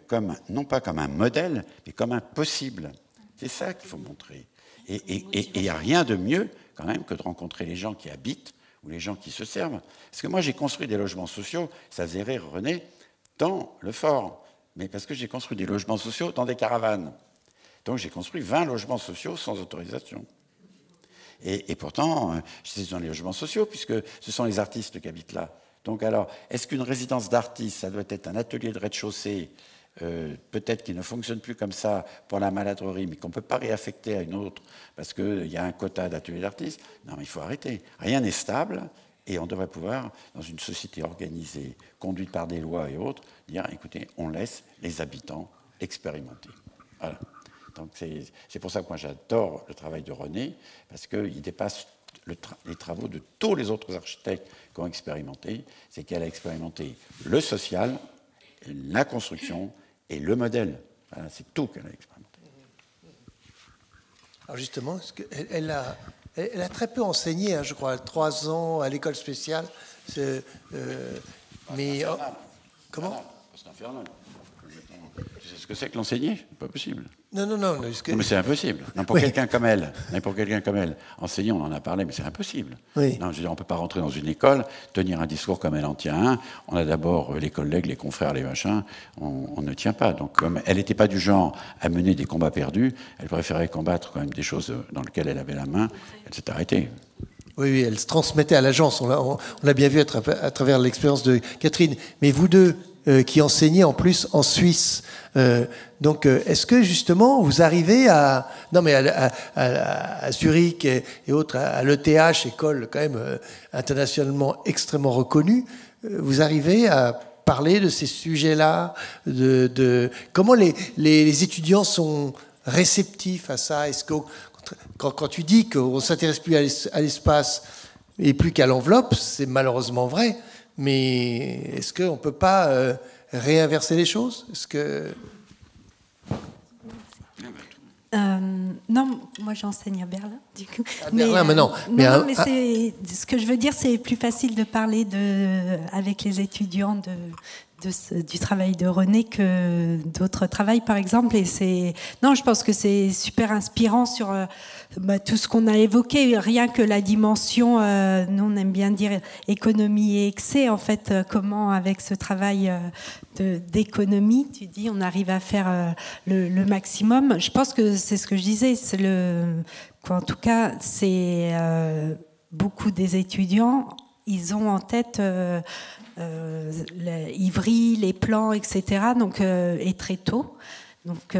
comme, non pas comme un modèle, mais comme un possible. C'est ça qu'il faut montrer. Et il n'y a rien de mieux, quand même, que de rencontrer les gens qui habitent ou les gens qui se servent. Parce que moi, j'ai construit des logements sociaux, ça faisait rire René, dans le fort. Mais parce que j'ai construit des logements sociaux dans des caravanes. Donc, j'ai construit 20 logements sociaux sans autorisation. Et pourtant, j'étais dans les logements sociaux, puisque ce sont les artistes qui habitent là. Donc alors, est-ce qu'une résidence d'artiste, ça doit être un atelier de rez-de-chaussée, peut-être qui ne fonctionne plus comme ça pour la maladrerie, mais qu'on ne peut pas réaffecter à une autre, parce qu'il y a un quota d'ateliers d'artistes? Non, mais il faut arrêter. Rien n'est stable, et on devrait pouvoir, dans une société organisée, conduite par des lois et autres, dire, écoutez, on laisse les habitants expérimenter. Voilà. Donc c'est pour ça que moi j'adore le travail de René, parce qu'il dépasse les travaux de tous les autres architectes qui ont expérimenté. C'est qu'elle a expérimenté le social, la construction et le modèle. Voilà, c'est tout qu'elle a expérimenté. Alors justement, elle a très peu enseigné, hein, je crois, 3 ans à l'école spéciale. Mais comment? C'est infernal. Tu sais ce que c'est que l'enseigner? Pas possible. Non, mais c'est impossible. Non, pour quelqu'un comme elle, enseigner, on en a parlé, mais c'est impossible. Oui. Non, je veux dire, on ne peut pas rentrer dans une école, tenir un discours comme elle en tient un. On a d'abord les collègues, les confrères, les machins. On ne tient pas. Donc, comme elle n'était pas du genre à mener des combats perdus, elle préférait combattre quand même des choses dans lesquelles elle avait la main. Elle s'est arrêtée. Oui, elle se transmettait à l'agence. On l'a bien vu à travers l'expérience de Catherine. Mais vous deux, qui enseignez en plus en Suisse, donc est-ce que justement vous arrivez à... Non, mais à Zurich et autres, à l'ETH, école quand même internationalement extrêmement reconnue, vous arrivez à parler de ces sujets-là, de comment les étudiants sont réceptifs à ça? Est-ce que quand tu dis qu'on ne s'intéresse plus à l'espace et plus qu'à l'enveloppe, c'est malheureusement vrai, mais est-ce qu'on ne peut pas réinverser les choses? Est-ce que... Non, moi j'enseigne à Berlin, du coup. À Berlin, mais non. Mais ce que je veux dire, c'est plus facile de parler avec les étudiants du travail de René que d'autres travails, par exemple. Et je pense que c'est super inspirant sur tout ce qu'on a évoqué, rien que la dimension, nous on aime bien dire économie et excès, en fait, comment avec ce travail d'économie, tu dis, on arrive à faire le maximum. Je pense que c'est ce que je disais, en tout cas, c'est beaucoup des étudiants, ils ont en tête Ivry, les plans, etc. Donc, et très tôt. Donc,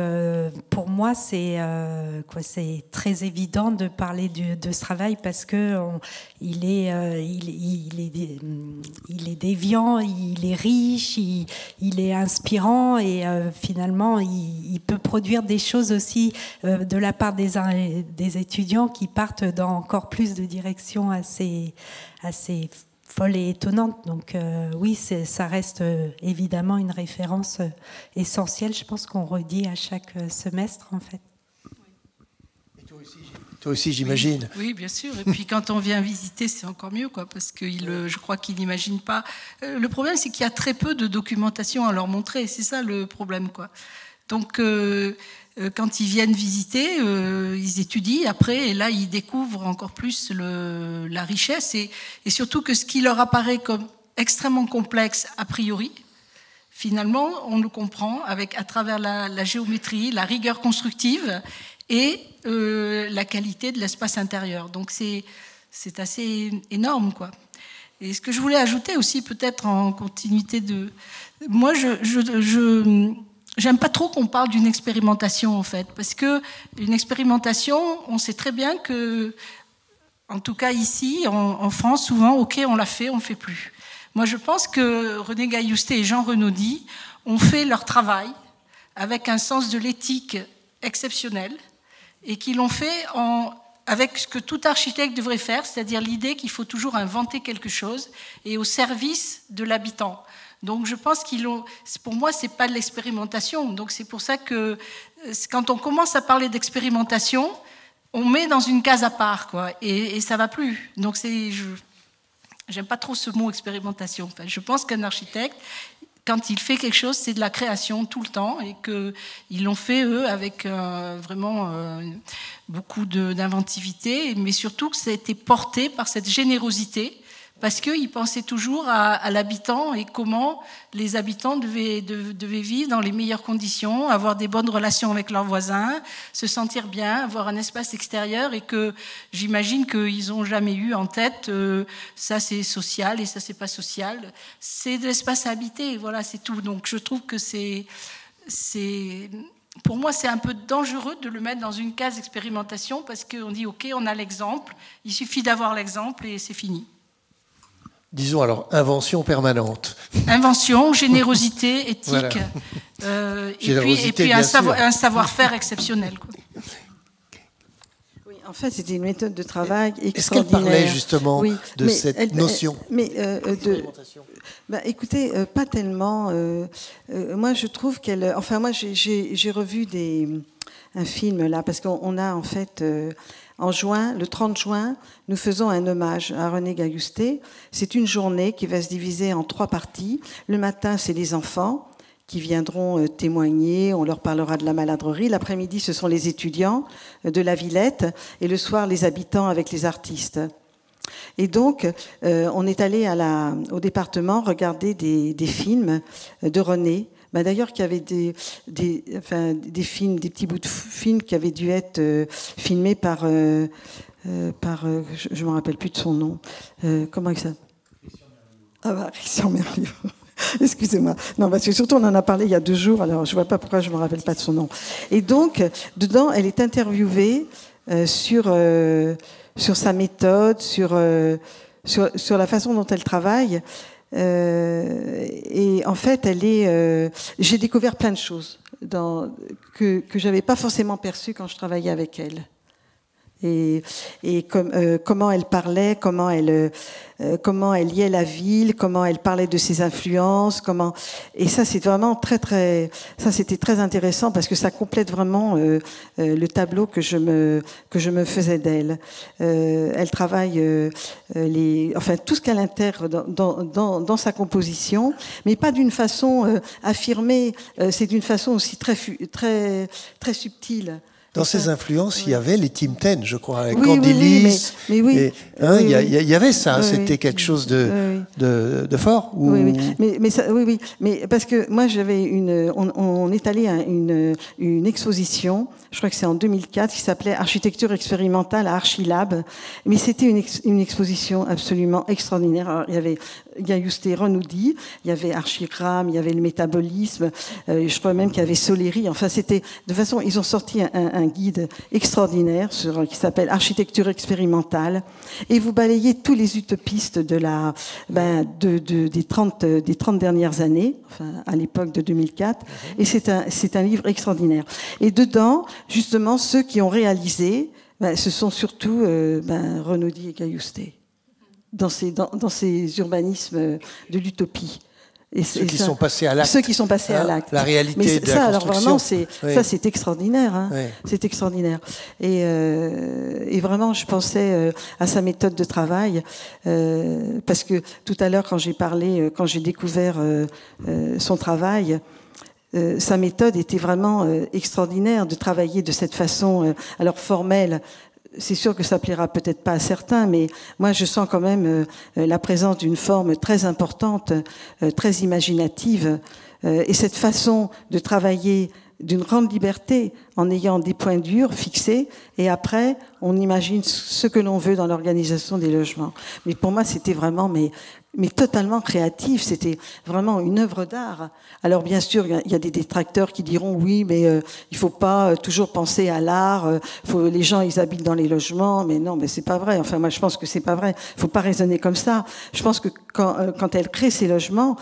pour moi, c'est très évident de parler de ce travail parce que il est déviant, il est riche, il est inspirant et finalement, il peut produire des choses aussi de la part des étudiants qui partent dans encore plus de directions assez folle et étonnante. Donc oui, ça reste évidemment une référence essentielle, je pense qu'on redit à chaque semestre en fait. Et toi aussi j'imagine. Oui, bien sûr. Et puis quand on vient visiter, c'est encore mieux, quoi, parce que je crois qu'ils n'imaginent pas. Le problème, c'est qu'il y a très peu de documentation à leur montrer. C'est ça le problème, quoi. Donc quand ils viennent visiter, ils étudient après, et là, ils découvrent encore plus la richesse, et surtout que ce qui leur apparaît comme extrêmement complexe a priori, finalement, on le comprend à travers la géométrie, la rigueur constructive et la qualité de l'espace intérieur. Donc c'est assez énorme, quoi. Et ce que je voulais ajouter aussi, peut-être en continuité de... Moi, j'aime pas trop qu'on parle d'une expérimentation, en fait, parce que une expérimentation, on sait très bien que, en tout cas ici, en France, souvent, ok, on l'a fait, on le fait plus. Moi, je pense que René Gaillousté et Jean Renaudy ont fait leur travail avec un sens de l'éthique exceptionnel et qu'ils l'ont fait avec ce que tout architecte devrait faire, c'est-à-dire l'idée qu'il faut toujours inventer quelque chose et au service de l'habitant. Donc je pense pour moi, c'est pas de l'expérimentation. Donc c'est pour ça que quand on commence à parler d'expérimentation, on met dans une case à part, quoi, et ça va plus. Donc j'aime pas trop ce mot expérimentation. Enfin, je pense qu'un architecte, quand il fait quelque chose, c'est de la création tout le temps, et qu'ils l'ont fait, eux, avec vraiment beaucoup d'inventivité, mais surtout que ça a été porté par cette générosité, parce qu'ils pensaient toujours à l'habitant et comment les habitants devaient vivre dans les meilleures conditions, avoir des bonnes relations avec leurs voisins, se sentir bien, avoir un espace extérieur, et que j'imagine qu'ils n'ont jamais eu en tête ça c'est social et ça c'est pas social. C'est de l'espace à habiter, voilà, c'est tout. Donc je trouve que pour moi, c'est un peu dangereux de le mettre dans une case expérimentation, parce qu'on dit ok, on a l'exemple, il suffit d'avoir l'exemple et c'est fini. Disons alors, invention permanente. Invention, générosité, éthique, voilà. et puis un savoir-faire exceptionnel, quoi. Oui, en fait, c'était une méthode de travail extraordinaire. Est-ce qu'elle parlait justement de cette notion écoutez, pas tellement. Moi, je trouve qu'elle... Enfin, moi, j'ai revu un film, là, parce qu'on a, en fait... En juin, le 30 juin, nous faisons un hommage à René Gaillousté. C'est une journée qui va se diviser en 3 parties. Le matin, c'est les enfants qui viendront témoigner, on leur parlera de la maladrerie. L'après-midi, ce sont les étudiants de la Villette, et le soir, les habitants avec les artistes. Et donc, on est allé au département regarder des films de René. D'ailleurs, qu'il y avait des films, des petits bouts de films qui avaient dû être filmés par je ne me rappelle plus de son nom. Comment il s'appelle ? Christian Merliot. Excusez-moi. Non, parce que surtout, on en a parlé il y a 2 jours, alors je ne vois pas pourquoi je ne me rappelle pas de son nom. Et donc, dedans, elle est interviewée sur sa méthode, sur la façon dont elle travaille. Et en fait, j'ai découvert plein de choses que j'avais pas forcément perçues quand je travaillais avec elle. Et comment elle parlait, comment elle liait la ville, comment elle parlait de ses influences, et ça c'est vraiment c'était très intéressant, parce que ça complète vraiment le tableau que je me faisais d'elle. Elle travaille tout ce qu'elle intègre dans sa composition, mais pas d'une façon affirmée, c'est d'une façon aussi très très subtile. Dans ces influences, il y avait les Tim Ten, je crois, avec oui, Candilis. Mais oui, il y avait ça, c'était quelque chose de fort. Oui, mais parce que moi, on est allé à une exposition, je crois que c'est en 2004, qui s'appelait Architecture expérimentale à Archilab. Mais c'était une exposition absolument extraordinaire. Alors, il y avait Gaillousté, Renaudy, il y avait Archigram, il y avait le métabolisme, je crois même qu'il y avait Soleri. Enfin, c'était de toute façon, ils ont sorti un guide extraordinaire qui s'appelle Architecture expérimentale, et vous balayez tous les utopistes des 30 dernières années, enfin, à l'époque de 2004, et c'est un livre extraordinaire. Et dedans, justement, ceux qui ont réalisé, ce sont surtout Renaudy et Gaillousté, dans ces urbanismes de l'utopie. Et ceux qui sont passés à l'acte. Ceux qui sont passés à l'acte. La réalité mais de la ça, alors construction. vraiment, ça c'est extraordinaire. Hein. Oui. C'est extraordinaire. Et vraiment, je pensais à sa méthode de travail, parce que tout à l'heure, quand j'ai découvert son travail, sa méthode était vraiment extraordinaire, de travailler de cette façon, alors formelle. C'est sûr que ça plaira peut-être pas à certains, mais moi je sens quand même la présence d'une forme très importante, très imaginative, et cette façon de travailler d'une grande liberté en ayant des points durs fixés, et après, on imagine ce que l'on veut dans l'organisation des logements. Mais pour moi, c'était vraiment mais totalement créatif, c'était vraiment une œuvre d'art. Alors bien sûr, il y a des détracteurs qui diront oui, mais il faut pas toujours penser à l'art, les gens ils habitent dans les logements, mais non, mais c'est pas vrai. Enfin moi je pense que c'est pas vrai. Il faut pas raisonner comme ça. Je pense que quand elle crée ces logements,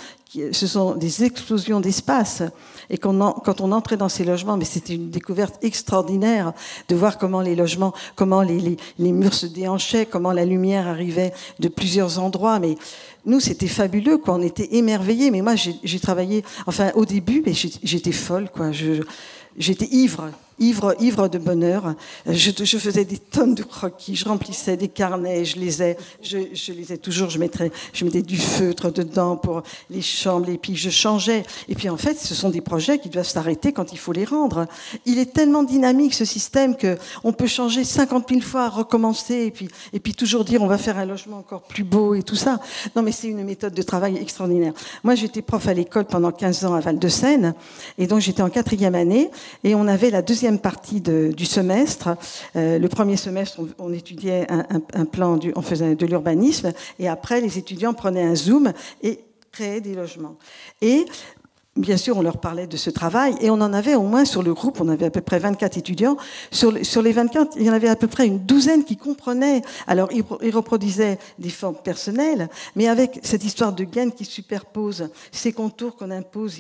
ce sont des explosions d'espace. Et quand on entrait dans ces logements, mais c'était une découverte extraordinaire de voir comment les logements, comment les murs se déhanchaient, comment la lumière arrivait de plusieurs endroits. Mais nous, c'était fabuleux, quoi. On était émerveillés. Mais moi, j'ai travaillé, enfin, au début, mais j'étais folle, quoi. J'étais ivre de bonheur. Je faisais des tonnes de croquis, je remplissais des carnets, je lisais toujours, je mettais du feutre dedans pour les chambres, et puis je changeais. Et puis en fait, ce sont des projets qui doivent s'arrêter quand il faut les rendre. Il est tellement dynamique ce système que on peut changer 50 000 fois, recommencer, et puis toujours dire on va faire un logement encore plus beau et tout ça. Non mais c'est une méthode de travail extraordinaire. Moi j'étais prof à l'école pendant 15 ans à Val-de-Seine, et donc j'étais en 4e année, et on avait la deuxième partie du semestre. Le premier semestre, on étudiait un plan, on faisait de l'urbanisme, et après, les étudiants prenaient un Zoom et créaient des logements. Et bien sûr, on leur parlait de ce travail, et on en avait au moins sur le groupe, on avait à peu près 24 étudiants. Sur les 24, il y en avait à peu près une douzaine qui comprenaient. Alors, ils reproduisaient des formes personnelles, mais avec cette histoire de gaine qui superpose ces contours qu'on impose.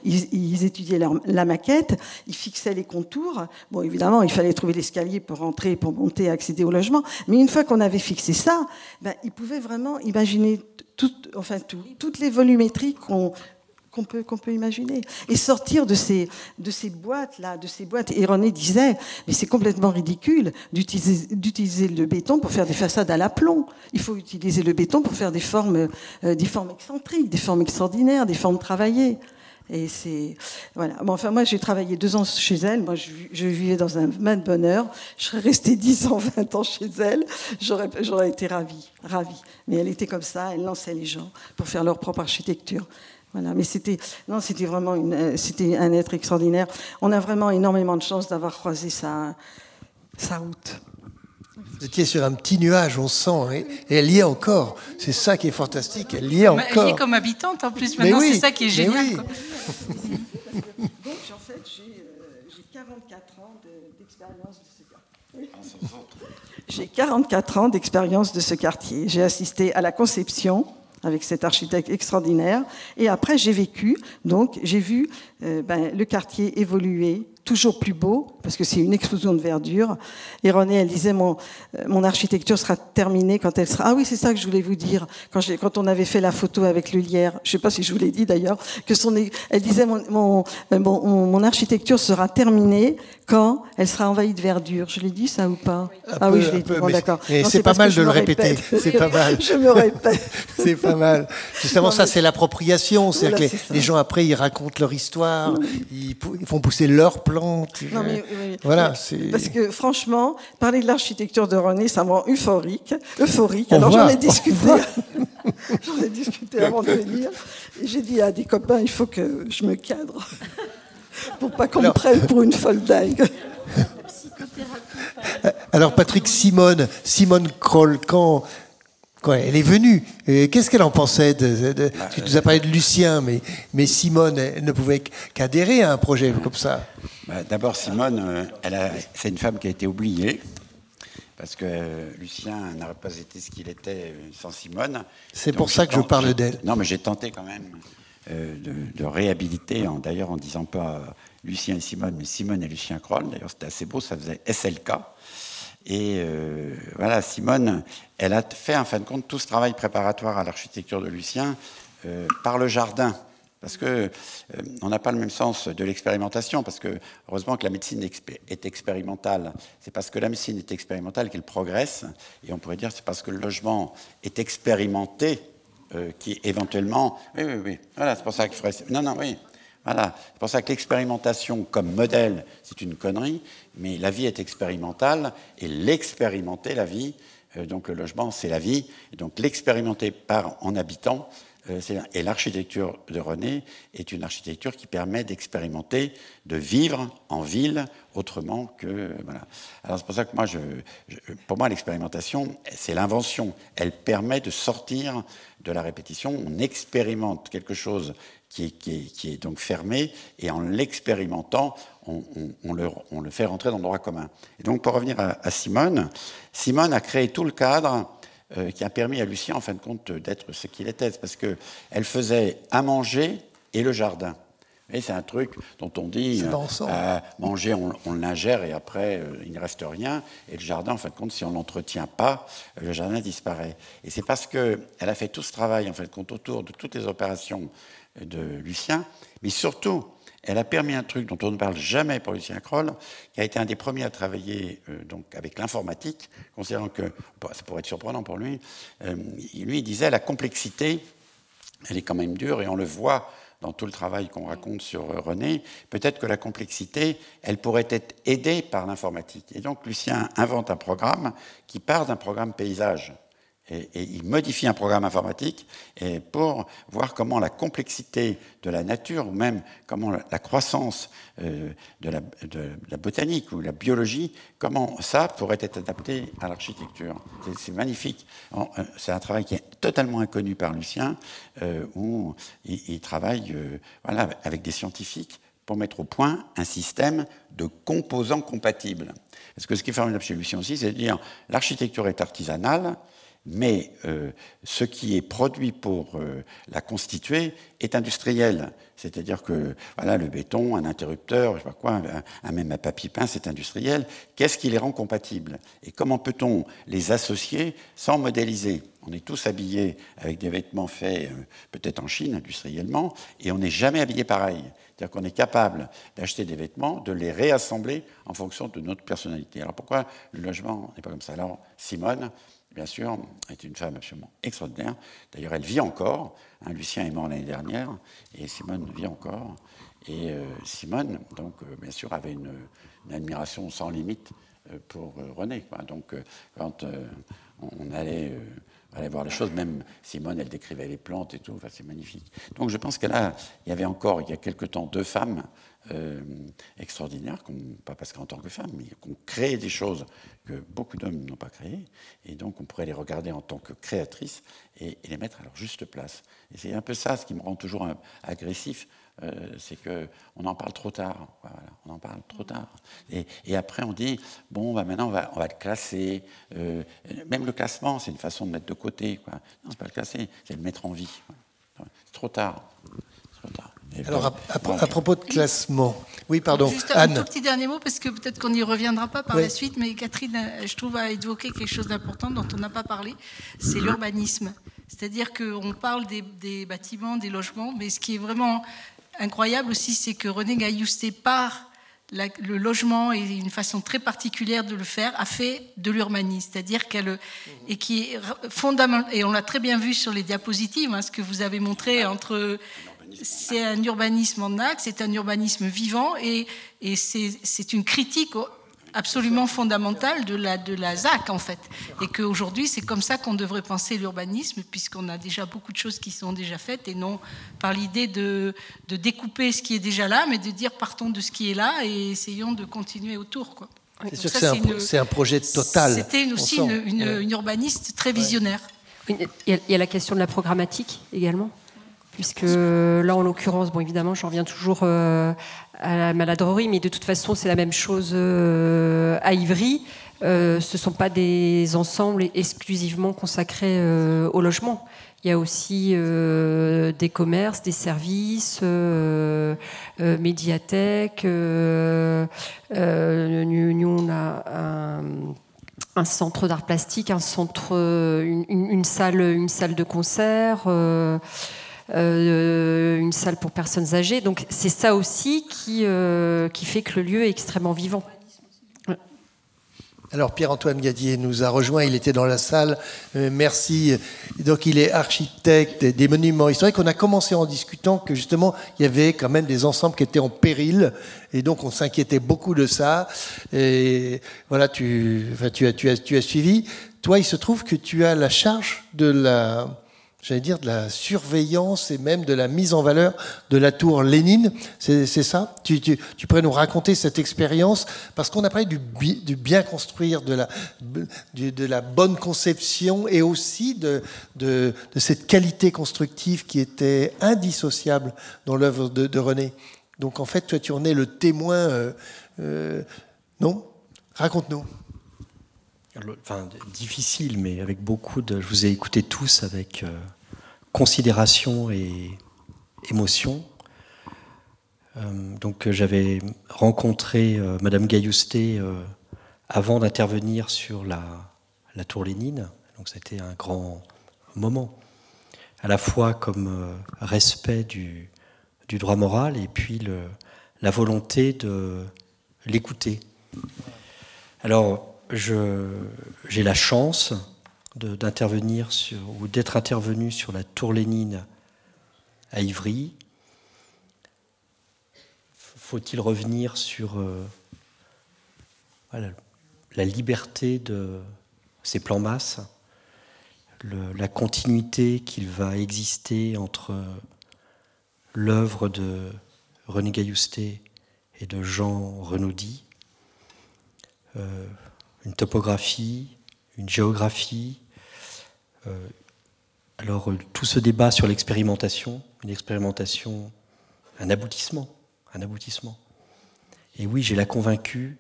Ils étudiaient la maquette, ils fixaient les contours. Bon, évidemment, il fallait trouver l'escalier pour rentrer, pour monter, accéder au logement. Mais une fois qu'on avait fixé ça, ils pouvaient vraiment imaginer toutes les volumétries qu'on peut imaginer, et sortir de ces boîtes-là, de ces boîtes. Et René disait, mais c'est complètement ridicule d'utiliser le béton pour faire des façades à l'aplomb. Il faut utiliser le béton pour faire des formes excentriques, des formes extraordinaires, des formes travaillées. Et c'est voilà. Bon, enfin, moi, j'ai travaillé 2 ans chez elle. Moi, je vivais dans un main de bonheur. Je serais restée 10 ans, 20 ans chez elle. J'aurais été ravie. Mais elle était comme ça. Elle lançait les gens pour faire leur propre architecture. Voilà, mais c'était vraiment c'était un être extraordinaire. On a vraiment énormément de chance d'avoir croisé sa route. Vous étiez sur un petit nuage, on sent, et elle y est encore. C'est ça qui est fantastique, elle y est encore. Elle y est comme habitante en plus, maintenant, c'est ça qui est génial. Oui. Donc, en fait, j'ai 44 ans d'expérience de ce quartier. J'ai 44 ans d'expérience de ce quartier. J'ai assisté à la conception avec cet architecte extraordinaire. Et après, j'ai vécu, donc j'ai vu le quartier évoluer, toujours plus beau, parce que c'est une explosion de verdure. Et René, elle disait, mon architecture sera terminée quand elle sera... Ah oui, c'est ça que je voulais vous dire. Quand on avait fait la photo avec le lierre, je ne sais pas si je vous l'ai dit d'ailleurs, elle disait, mon architecture sera terminée quand elle sera envahie de verdure. Je l'ai dit ça ou pas? Oui, je l'ai dit. Bon, d'accord. Mais c'est pas mal de le répéter. C'est pas mal. Je me répète. C'est pas mal. Justement, ça, c'est l'appropriation. C'est-à-dire que les gens, après, ils racontent leur histoire, ils font pousser leurs plantes. Non, mais, voilà, parce que franchement, parler de l'architecture de René, ça me rend euphorique. Alors j'en ai discuté avant de venir. Et j'ai dit à des copains, il faut que je me cadre pour pas qu'on me prenne pour une folle dingue. Alors Patrick, Simone Kroll, quand elle est venue, qu'est-ce qu'elle en pensait tu nous as parlé de Lucien, mais Simone, elle ne pouvait qu'adhérer à un projet comme ça. D'abord, Simone, c'est une femme qui a été oubliée, parce que Lucien n'aurait pas été ce qu'il était sans Simone. C'est pour ça que je parle d'elle. Non, mais j'ai tenté quand même de réhabiliter, d'ailleurs en disant pas Lucien et Simone, mais Simone et Lucien Kroll. D'ailleurs, c'était assez beau, ça faisait SLK. Et voilà, Simone, elle a fait en fin de compte tout ce travail préparatoire à l'architecture de Lucien par le jardin. Parce qu'on n'a pas le même sens de l'expérimentation, parce que heureusement que la médecine est expérimentale. C'est parce que la médecine est expérimentale qu'elle progresse, et on pourrait dire que c'est parce que le logement est expérimenté qui éventuellement... Oui, voilà, c'est pour ça qu'il faudrait... Voilà, c'est pour ça que l'expérimentation comme modèle, c'est une connerie, mais la vie est expérimentale, et l'expérimenter, la vie, donc le logement, c'est la vie, et donc l'expérimenter en habitant, Et l'architecture de René est une architecture qui permet d'expérimenter, de vivre en ville autrement que... Voilà. Alors c'est pour ça que moi, pour moi, l'expérimentation, c'est l'invention. Elle permet de sortir de la répétition. On expérimente quelque chose qui est donc fermé, et en l'expérimentant, on le fait rentrer dans le droit commun. Et donc, pour revenir à Simone, Simone a créé tout le cadre qui a permis à Lucien, en fin de compte, d'être ce qu'il était, parce qu'elle faisait à manger et le jardin. Et c'est un truc dont on dit, manger, on l'ingère et après, il ne reste rien. Et le jardin, en fin de compte, si on ne l'entretient pas, le jardin disparaît. Et c'est parce qu'elle a fait tout ce travail, en fin de compte, autour de toutes les opérations de Lucien, mais surtout, elle a permis un truc dont on ne parle jamais pour Lucien Kroll, qui a été un des premiers à travailler donc avec l'informatique, considérant que, ça pourrait être surprenant pour lui, lui il disait la complexité, elle est quand même dure, et on le voit dans tout le travail qu'on raconte sur René, peut-être que la complexité, elle pourrait être aidée par l'informatique. Et donc Lucien invente un programme qui part d'un programme paysage. Et il modifie un programme informatique pour voir comment la complexité de la nature, ou même comment la croissance de la botanique ou la biologie, comment ça pourrait être adapté à l'architecture. C'est magnifique. C'est un travail qui est totalement inconnu par Lucien, où il travaille voilà, avec des scientifiques pour mettre au point un système de composants compatibles. Parce que ce qui est formidable chez Lucien aussi, c'est de dire l'architecture est artisanale, mais ce qui est produit pour la constituer est industriel. C'est-à-dire que voilà, le béton, un interrupteur, je sais pas quoi, même un papier peint, c'est industriel. Qu'est-ce qui les rend compatibles? Et comment peut-on les associer sans modéliser? On est tous habillés avec des vêtements faits peut-être en Chine, industriellement, et on n'est jamais habillé pareil. C'est-à-dire qu'on est capable d'acheter des vêtements, de les réassembler en fonction de notre personnalité. Alors pourquoi le logement n'est pas comme ça? Alors Simone, bien sûr, est une femme absolument extraordinaire. D'ailleurs, elle vit encore. Lucien est mort l'année dernière et Simone vit encore. Et Simone, donc, bien sûr, avait une admiration sans limite pour René. Quoi. Donc, quand on allait voir les choses, même Simone, elle décrivait les plantes et tout. Enfin, c'est magnifique. Donc, je pense qu'il y avait encore, il y a quelque temps, 2 femmes extraordinaires, pas parce qu'en tant que femmes, mais qui ont créé des choses que beaucoup d'hommes n'ont pas créées, et donc on pourrait les regarder en tant que créatrices et les mettre à leur juste place. Et c'est un peu ça, ce qui me rend toujours agressif, c'est qu'on en parle trop tard. Voilà, on en parle trop tard. Et après, on dit, bon, bah, maintenant, on va le classer. Même le classement, c'est une façon de mettre de côté. Quoi. Non, c'est pas le classer, c'est le mettre en vie. Voilà. C'est trop tard. C'est trop tard. Alors, à propos de classement, oui, pardon, juste Anne. un tout petit dernier mot, parce que peut-être qu'on n'y reviendra pas par la suite, mais Catherine, je trouve, a évoqué quelque chose d'important dont on n'a pas parlé, c'est l'urbanisme. C'est-à-dire qu'on parle des bâtiments, des logements, mais ce qui est vraiment incroyable aussi, c'est que René Gaillousté, par le logement et une façon très particulière de le faire, a fait de l'urbanisme. C'est-à-dire et qui est fondamental, et on l'a très bien vu sur les diapositives, hein, ce que vous avez montré entre... C'est un urbanisme en axe, c'est un urbanisme vivant et c'est une critique absolument fondamentale de la ZAC en fait. Et qu'aujourd'hui, c'est comme ça qu'on devrait penser l'urbanisme, puisqu'on a déjà beaucoup de choses qui sont déjà faites et non par l'idée de découper ce qui est déjà là, mais de dire partons de ce qui est là et essayons de continuer autour, quoi. C'est sûr que c'est un projet total. C'était aussi une urbaniste très visionnaire. Il y a la question de la programmatique également. Puisque là, en l'occurrence, bon, évidemment, j'en reviens toujours à la maladrerie, mais de toute façon, c'est la même chose à Ivry. Ce ne sont pas des ensembles exclusivement consacrés au logement. Il y a aussi des commerces, des services, médiathèques. Nous, on a un centre d'art plastique, un centre, une salle de concert. Une salle pour personnes âgées. Donc c'est ça aussi qui fait que le lieu est extrêmement vivant. Alors Pierre-Antoine Gadier nous a rejoint, il était dans la salle. Merci. Donc il est architecte des monuments historiques. On a commencé en discutant que justement il y avait quand même des ensembles qui étaient en péril et donc on s'inquiétait beaucoup de ça. Et voilà, tu as suivi. Toi, il se trouve que tu as la charge de j'allais dire, de la surveillance et même de la mise en valeur de la tour Lénine. C'est ça? Tu pourrais nous raconter cette expérience? Parce qu'on a parlé du bien construire, de la bonne conception et aussi de cette qualité constructive qui était indissociable dans l'œuvre de René. Donc en fait, toi, tu en es le témoin. Non? Raconte-nous. Enfin, difficile, mais avec beaucoup de... Je vous ai écouté tous avec considération et émotion. Donc j'avais rencontré Madame Gaillousté avant d'intervenir sur la tour Lénine. Donc c'était un grand moment, à la fois comme respect du droit moral et puis la volonté de l'écouter. Alors, j'ai la chance d'intervenir ou d'être intervenu sur la tour Lénine à Ivry. Faut-il revenir sur voilà, la liberté de ces plans masse, la continuité qu'il va exister entre l'œuvre de René Gaillousté et de Jean Renaudy, une topographie, une géographie. Alors tout ce débat sur l'expérimentation, une expérimentation, un aboutissement. Et oui, j'ai la conviction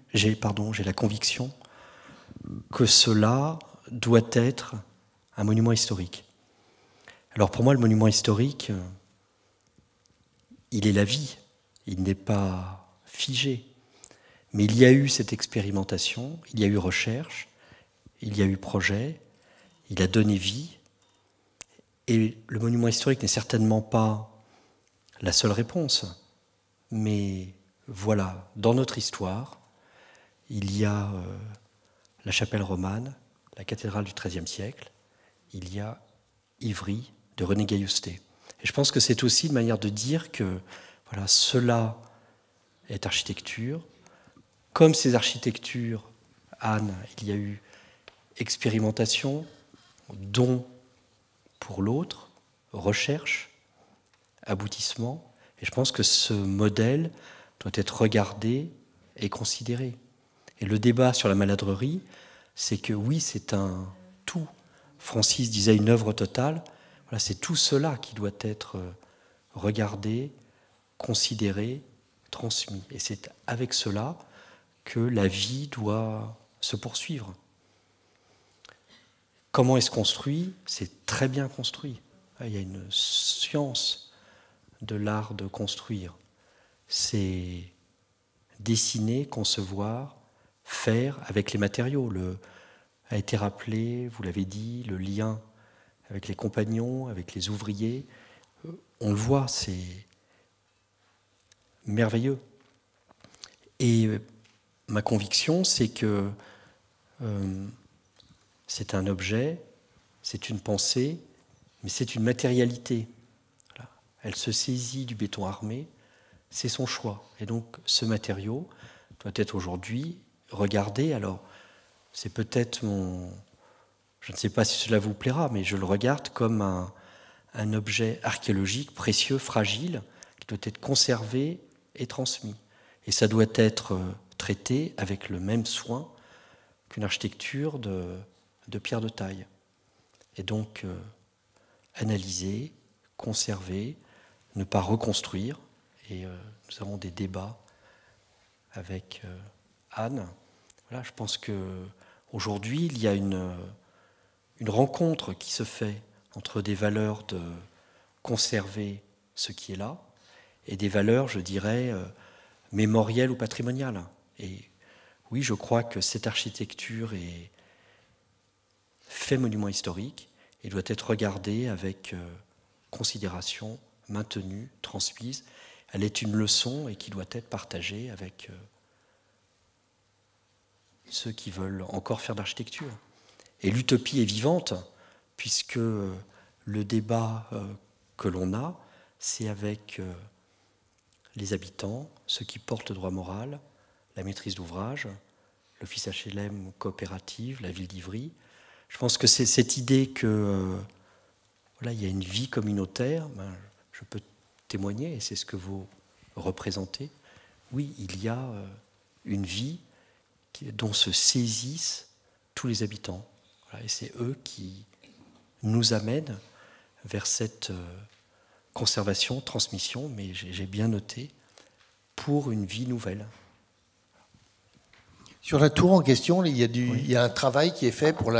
que cela doit être un monument historique. Alors pour moi, le monument historique, il est la vie, il n'est pas figé. Mais il y a eu cette expérimentation, il y a eu recherche, il y a eu projet, il a donné vie. Et le monument historique n'est certainement pas la seule réponse. Mais voilà, dans notre histoire, il y a la chapelle romane, la cathédrale du XIIIe siècle, il y a Ivry de René Gaillousté. Et je pense que c'est aussi une manière de dire que voilà, cela est architecture. Comme ces architectures, Anne, il y a eu expérimentation, don pour l'autre, recherche, aboutissement. Et je pense que ce modèle doit être regardé et considéré. Et le débat sur la maladrerie, c'est que oui, c'est un tout. Francis disait une œuvre totale. Voilà, c'est tout cela qui doit être regardé, considéré, transmis. Et c'est avec cela que la vie doit se poursuivre. Comment est-ce construit? C'est très bien construit. Il y a une science de l'art de construire. C'est dessiner, concevoir, faire avec les matériaux. A été rappelé, vous l'avez dit, le lien avec les compagnons, avec les ouvriers. On le voit, c'est merveilleux. Et ma conviction, c'est que c'est un objet, c'est une pensée, mais c'est une matérialité. Voilà. Elle se saisit du béton armé, c'est son choix. Et donc ce matériau doit être aujourd'hui regardé. Alors c'est peut-être je ne sais pas si cela vous plaira, mais je le regarde comme un objet archéologique précieux, fragile, qui doit être conservé et transmis. Et ça doit être traité avec le même soin qu'une architecture de pierre de taille. Et donc, analyser, conserver, ne pas reconstruire. Et nous avons des débats avec Anne. Voilà, je pense qu'aujourd'hui, il y a une rencontre qui se fait entre des valeurs de conserver ce qui est là et des valeurs, je dirais, mémorielles ou patrimoniales. Et oui, je crois que cette architecture est fait monument historique et doit être regardée avec considération, maintenue, transmise. Elle est une leçon et qui doit être partagée avec ceux qui veulent encore faire de l'architecture. Et l'utopie est vivante, puisque le débat que l'on a, c'est avec les habitants, ceux qui portent le droit moral, la maîtrise d'ouvrage, l'office HLM coopérative, la ville d'Ivry. Je pense que c'est cette idée que voilà, il y a une vie communautaire, ben, je peux témoigner, et c'est ce que vous représentez. Oui, il y a une vie dont se saisissent tous les habitants. Voilà, et c'est eux qui nous amènent vers cette conservation, transmission, mais j'ai bien noté, pour une vie nouvelle. Sur la tour en question, il y a, oui. Il y a un travail qui est fait pour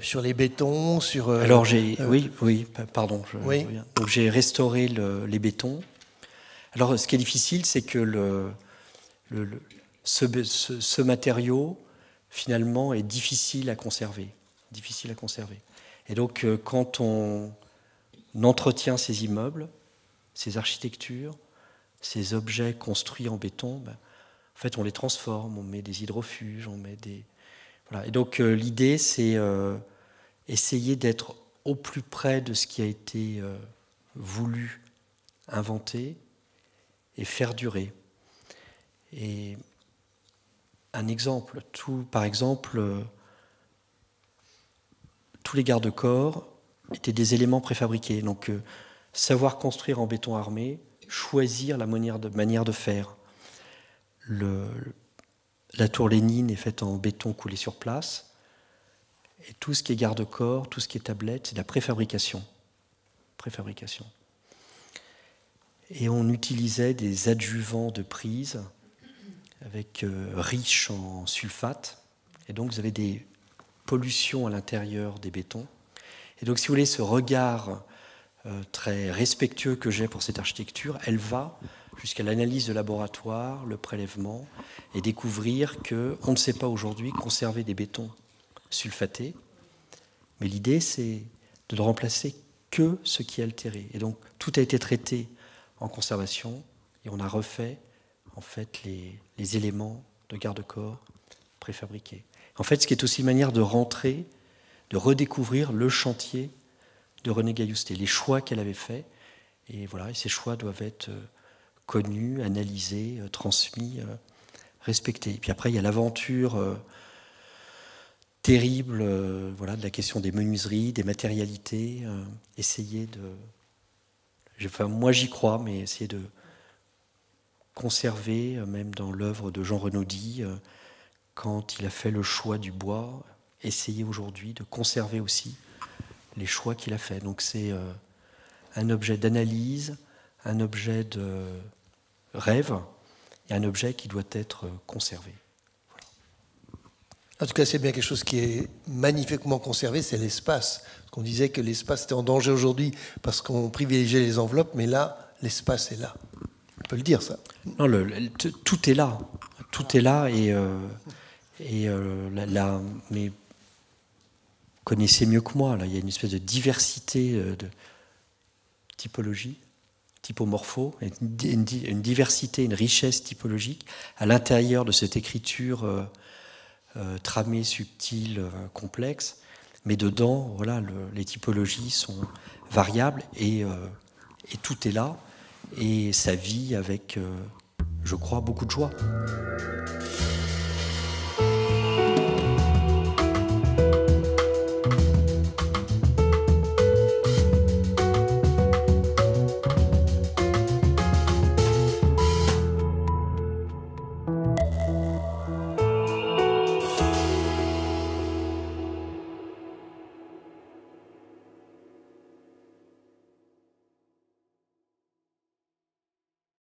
sur les bétons, sur... Alors oui, pardon. Oui. Donc j'ai restauré les bétons. Alors ce qui est difficile, c'est que ce matériau, finalement, est difficile à conserver. Et donc quand on entretient ces immeubles, ces architectures, ces objets construits en béton, ben, en fait, on les transforme, on met des hydrofuges, on met des... Voilà. Et donc, l'idée, c'est essayer d'être au plus près de ce qui a été voulu, inventé, et faire durer. Et un exemple, par exemple, tous les garde-corps étaient des éléments préfabriqués. Donc, savoir construire en béton armé, choisir la manière de faire. La tour Lénine est faite en béton coulé sur place. Et tout ce qui est garde-corps, tout ce qui est tablette, c'est de la préfabrication. Et on utilisait des adjuvants de prise avec riches en sulfate. Et donc vous avez des pollutions à l'intérieur des bétons. Et donc si vous voulez, ce regard très respectueux que j'ai pour cette architecture, elle va jusqu'à l'analyse de laboratoire, le prélèvement, et découvrir qu'on ne sait pas aujourd'hui conserver des bétons sulfatés, mais l'idée c'est de ne remplacer que ce qui est altéré. Et donc tout a été traité en conservation, et on a refait en fait les éléments de garde-corps préfabriqués. En fait, ce qui est aussi une manière de rentrer, de redécouvrir le chantier de René Gailloustet, les choix qu'elle avait faits, et voilà, et ces choix doivent être connus, analysés, transmis, respectés. Et puis après, il y a l'aventure terrible, voilà, de la question des menuiseries, des matérialités, essayer de... Enfin, moi j'y crois, mais essayer de conserver, même dans l'œuvre de Jean Renaudy, quand il a fait le choix du bois, essayer aujourd'hui de conserver aussi les choix qu'il a faits. Donc c'est un objet d'analyse, un objet de rêve et un objet qui doit être conservé. Voilà. En tout cas, c'est bien quelque chose qui est magnifiquement conservé, c'est l'espace. On disait que l'espace était en danger aujourd'hui parce qu'on privilégiait les enveloppes, mais là, l'espace est là. On peut le dire, ça. Non, tout est là. Tout est là mais vous connaissez mieux que moi, là, il y a une espèce de diversité de typologie, typomorpho, une diversité, une richesse typologique à l'intérieur de cette écriture tramée, subtile, complexe. Mais dedans, voilà, les typologies sont variables et tout est là. Et ça vit avec, je crois, beaucoup de joie.